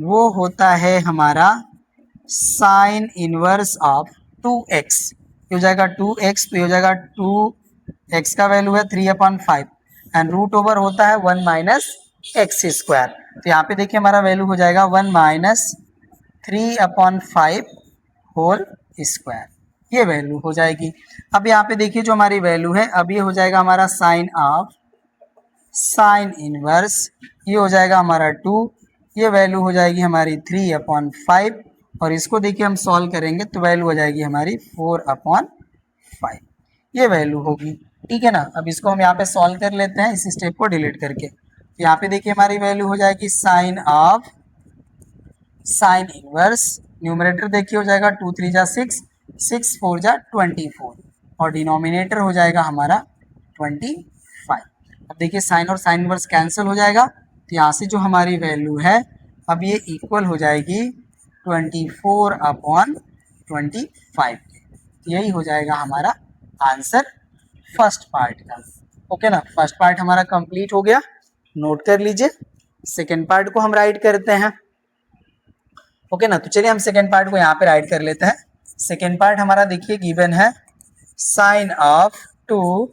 वो होता है हमारा साइन इनवर्स ऑफ 2x। ये हो जाएगा 2x, तो ये हो जाएगा 2x का वैल्यू है 3/5 एंड रूट ओवर होता है 1 माइनस एक्स स्क्वायर। तो यहाँ पे देखिए हमारा वैल्यू हो जाएगा 1 माइनस 3/5 होल स्क्वायर। ये वैल्यू हो जाएगी। अब यहाँ पे देखिए जो हमारी वैल्यू है अब ये हो जाएगा हमारा साइन ऑफ साइन इनवर्स, ये हो जाएगा हमारा 2, ये वैल्यू हो जाएगी हमारी 3/5 और इसको देखिए हम सॉल्व करेंगे तो वैल्यू हो जाएगी हमारी 4/5। ये वैल्यू होगी। ठीक है ना, अब इसको हम यहाँ पे सॉल्व कर लेते हैं इस स्टेप को डिलीट करके। तो यहाँ पे देखिए हमारी वैल्यू हो जाएगी sine of sine inverse, numerator देखिए हो जाएगा 2 3 जा 6, 6 4 जा 24 और डिनोमिनेटर हो जाएगा हमारा 25। अब देखिए साइन और साइन इनवर्स कैंसिल हो जाएगा, तो यहाँ से जो हमारी वैल्यू है अब ये इक्वल हो जाएगी 24/25। यही हो जाएगा हमारा आंसर फर्स्ट पार्ट का। ओके ना, फर्स्ट पार्ट हमारा कंप्लीट हो गया, नोट कर लीजिए। सेकेंड पार्ट को हम राइट करते हैं। ओके ना, तो चलिए हम सेकेंड पार्ट को यहाँ पे राइट कर लेते हैं। सेकेंड पार्ट हमारा देखिए गिवन है sine of 2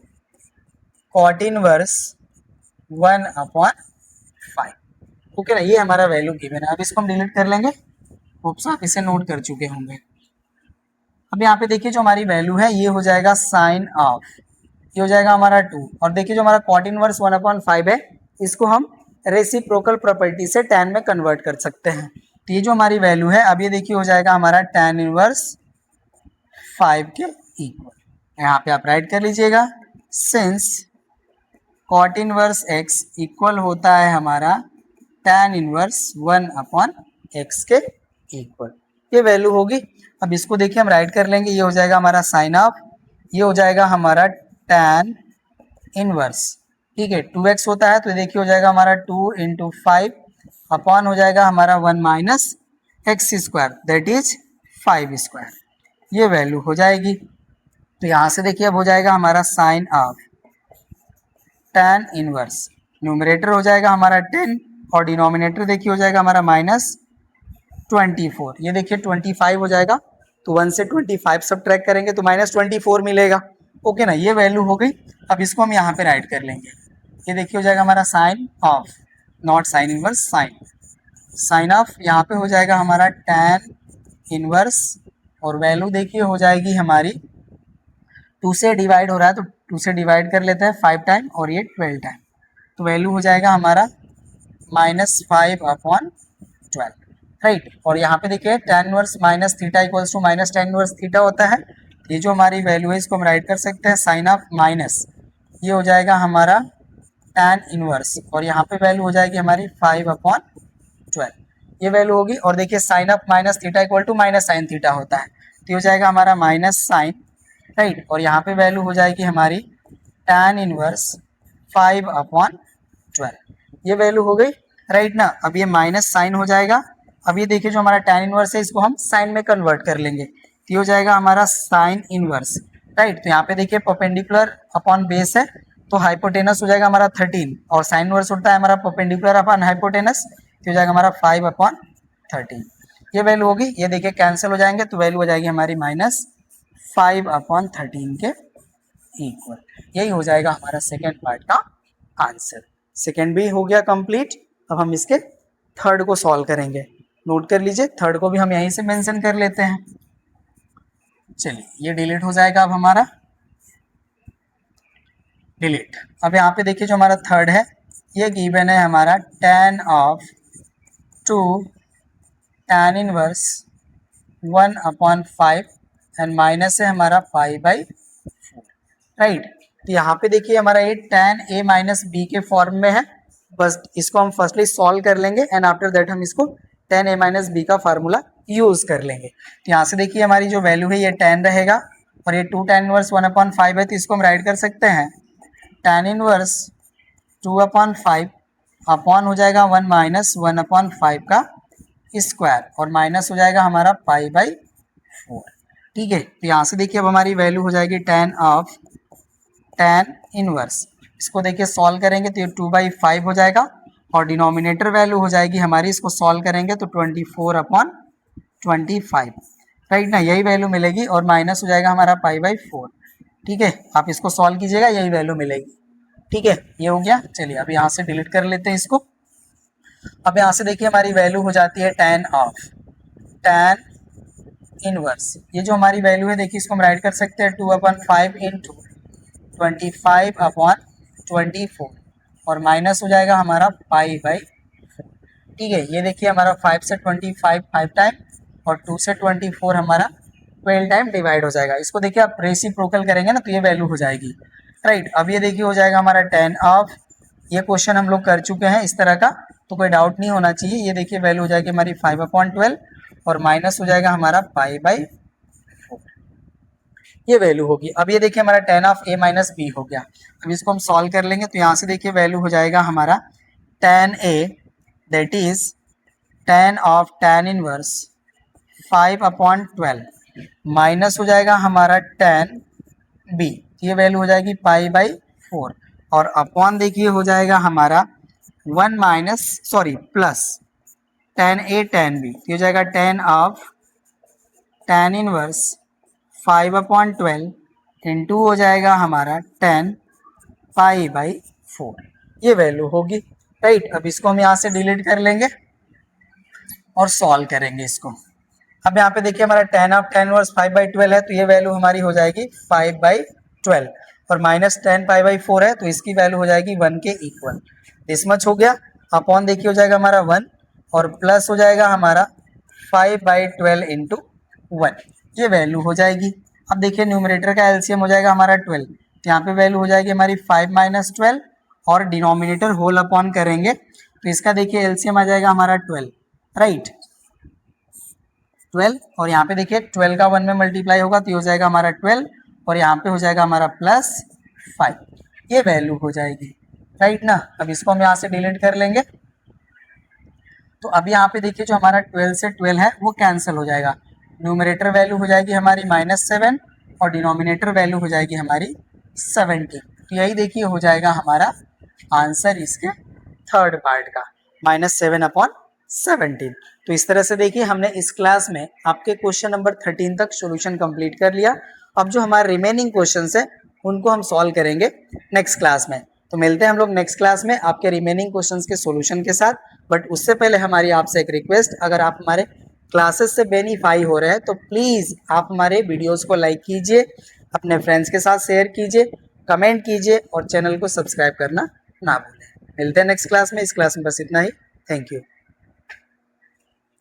cot inverse 1/5। Okay ना, ये हमारा वैल्यू गिवन है। अब इसको हम डिलीट कर लेंगे, होप्स आप इसे नोट कर चुके होंगे। अब यहाँ पे देखिए जो हमारी वैल्यू है ये हो जाएगा साइन ऑफ, ये हो जाएगा हमारा 2 और देखिए जो हमारा कॉट इनवर्स 1/5 है इसको हम रेसिप्रोकल प्रॉपर्टी से tan में कन्वर्ट कर सकते हैं। तो ये जो हमारी वैल्यू है अब ये देखिए हो जाएगा हमारा tan इनवर्स 5 के इक्वल। यहाँ पे आप राइट कर लीजिएगा since cot inverse x equal होता है हमारा tan इनवर्स 1/x के इक्वल। ये वैल्यू होगी। अब इसको देखिए हम राइट कर लेंगे, ये हो जाएगा हमारा साइन ऑफ, ये हो जाएगा हमारा tan इनवर्स। ठीक है, 2x होता है तो देखिए हो जाएगा हमारा 2 × 5 अपॉन हो जाएगा हमारा 1 minus x square that is 5 square. ये वैल्यू हो जाएगी। तो यहाँ से देखिए अब हो जाएगा हमारा sine of tan inverse, numerator हो जाएगा हमारा 10 और डिनोमिनेटर देखिए हो जाएगा हमारा -24। ये देखिए 25 हो जाएगा, तो 1 से 25 सब्ट्रैक्ट करेंगे तो -24 मिलेगा। ओके ना, ये वैल्यू हो गई। अब इसको हम यहाँ पे राइट कर लेंगे। ये देखिए हो जाएगा हमारा sine of, not sine inverse, sine of, यहाँ पे हो जाएगा हमारा tan इनवर्स, और वैल्यू देखिए हो जाएगी हमारी 2 से डिवाइड हो रहा है तो 2 से डिवाइड कर लेते हैं 5 टाइम, और ये 12 टाइम, तो वैल्यू हो जाएगा हमारा -5/12, राइट। और यहाँ पे देखिए tan inverse minus theta equals to minus tan inverse theta होता है। ये जो हमारी वैल्यू है इसको हम राइट कर सकते हैं साइन ऑफ माइनस, ये हो जाएगा हमारा tan इनवर्स, और यहाँ पे वैल्यू हो जाएगी हमारी 5/12, ये वैल्यू होगी। और देखिए sine of minus theta equal to minus sine theta होता है, तो ये हो जाएगा हमारा माइनस साइन, राइट। और यहाँ पे वैल्यू हो जाएगी हमारी tan इनवर्स 5/12, ये वैल्यू हो गई, राइट ना। अब ये माइनस साइन हो जाएगा। अब ये देखिए जो हमारा tan इनवर्स है इसको हम साइन में कन्वर्ट कर लेंगे, तो ये हो जाएगा हमारा साइन इनवर्स, राइट। तो यहाँ पे देखिए परपेंडिकुलर अपॉन बेस है, तो हाइपोटेनस हो जाएगा हमारा 13, और साइन इनवर्स होता है हमारा परपेंडिकुलर अपॉन हाइपोटेनस, तो हो जाएगा हमारा 5/13, ये वैल्यू होगी। ये देखिए कैंसिल हो जाएंगे, तो वैल्यू हो जाएगी हमारी -5/13 के इक्वल। यही हो जाएगा हमारा सेकेंड पार्ट का आंसर। सेकेंड भी हो गया कंप्लीट। अब हम इसके थर्ड को सॉल्व करेंगे। नोट कर लीजिए, थर्ड को भी हम यहीं से मेंशन कर लेते हैं। चलिए ये डिलीट हो जाएगा अब हमारा, डिलीट। अब यहाँ पे देखिए जो हमारा थर्ड है ये गिवन है हमारा tan of 2 tan inverse 1/5 and minus है हमारा 5/4, राइट। तो यहाँ पे देखिए हमारा ये tan a माइनस बी के फॉर्म में है, बस इसको हम फर्स्टली सॉल्व कर लेंगे एंड आफ्टर दैट हम इसको tan a माइनस बी का फार्मूला यूज कर लेंगे। तो यहाँ से देखिए हमारी जो वैल्यू है ये tan रहेगा, और ये 2 tan इनवर्स 1/5 है, तो इसको हम राइट कर सकते हैं tan इनवर्स 2/5 अपॉन हो जाएगा 1 माइनस 1/5 का स्क्वायर, और माइनस हो जाएगा हमारा 5/4, ठीक है। तो यहाँ से देखिए अब हमारी वैल्यू हो जाएगी tan इनवर्स, इसको देखिए सॉल्व करेंगे तो ये 2/5 हो जाएगा, और डिनोमिनेटर वैल्यू हो जाएगी हमारी, इसको सॉल्व करेंगे तो 24/25, राइट ना, यही वैल्यू मिलेगी, और माइनस हो जाएगा हमारा 5/4, ठीक है। आप इसको सॉल्व कीजिएगा, यही वैल्यू मिलेगी, ठीक है। ये हो गया। चलिए अब यहाँ से डिलीट कर लेते हैं इसको। अब यहाँ से देखिए हमारी वैल्यू हो जाती है tan इनवर्स, ये जो हमारी वैल्यू है देखिए इसको हम राइट कर सकते हैं 2/5 इंटू 25/24, और माइनस हो जाएगा हमारा 5/4, ठीक है। ये देखिए हमारा 5 से 25 5 टाइम, और 2 से 24 हमारा 12 टाइम डिवाइड हो जाएगा। इसको देखिए आप रेसिप्रोकल करेंगे ना तो ये वैल्यू हो जाएगी, राइट। अब ये देखिए हो जाएगा हमारा tan ऑफ, ये क्वेश्चन हम लोग कर चुके हैं इस तरह का, तो कोई डाउट नहीं होना चाहिए। ये देखिए वैल्यू हो जाएगी हमारी 5/12, और माइनस हो जाएगा हमारा 5/4, ये वैल्यू होगी। अब ये देखिए हमारा tan of a minus b हो गया। अब इसको हम सॉल्व कर लेंगे, तो यहाँ से देखिए वैल्यू हो जाएगा हमारा tan a, that is tan of tan inverse 5/12, minus हो जाएगा हमारा tan b, ये वैल्यू हो जाएगी 5/4, और अपॉन देखिए हो जाएगा हमारा 1 minus sorry plus tan a tan b, ये हो जाएगा tan of tan inverse 5/12 into हो जाएगा हमारा tan π/4, ये वैल्यू होगी, राइट। अब इसको हम यहाँ से डिलीट कर लेंगे और सॉल्व करेंगे इसको। अब यहाँ पे देखिए हमारा tan ऑफ tan इनवर्स 5/12 है, तो ये वैल्यू हमारी हो जाएगी 5/12, और माइनस tan π/4 है, तो इसकी वैल्यू हो जाएगी 1 के इक्वल। इस मच हो गया, अपॉन देखिए हो जाएगा हमारा 1, और प्लस हो जाएगा हमारा 5/12 इंटू 1, ये वैल्यू हो जाएगी। अब देखिए न्यूमरेटर का एलसीएम हो जाएगा हमारा 12, तो यहाँ पे वैल्यू हो जाएगी हमारी 5 - 12, और डिनोमिनेटर होल अपॉन करेंगे तो इसका देखिए एलसीएम आ जाएगा हमारा 12, राइट 12, और यहाँ पे देखिए 12 का 1 में मल्टीप्लाई होगा तो ये हो जाएगा हमारा 12, और यहाँ पे हो जाएगा हमारा +5, ये वैल्यू हो जाएगी, राइट ना। अब इसको हम यहाँ से डिलीट कर लेंगे, तो अब यहाँ पे देखिए जो हमारा 12 से 12 है वो कैंसिल हो जाएगा। न्यूमरेटर वैल्यू हो जाएगी हमारी -7, और डिनोमिनेटर वैल्यू हो जाएगी हमारी 70। तो यही देखिए हो जाएगा हमारा आंसर इसके थर्ड पार्ट का। -7/17। तो इस तरह से देखिए हमने इस क्लास में आपके क्वेश्चन नंबर 13 तक सॉल्यूशन कंप्लीट कर लिया। अब जो हमारे रिमेनिंग क्वेश्चंस है उनको हम सॉल्व करेंगे नेक्स्ट क्लास में। तो मिलते हैं हम लोग नेक्स्ट क्लास में आपके रिमेनिंग क्वेश्चंस के सॉल्यूशन के साथ। बट उससे पहले हमारी आपसे एक रिक्वेस्ट, अगर आप हमारे क्लासेस से बेनिफाई हो रहे हैं तो प्लीज़ आप हमारे वीडियोज़ को लाइक कीजिए, अपने फ्रेंड्स के साथ शेयर कीजिए, कमेंट कीजिए और चैनल को सब्सक्राइब करना ना भूलें। मिलते हैं नेक्स्ट क्लास में। इस क्लास में बस इतना ही। Thank you.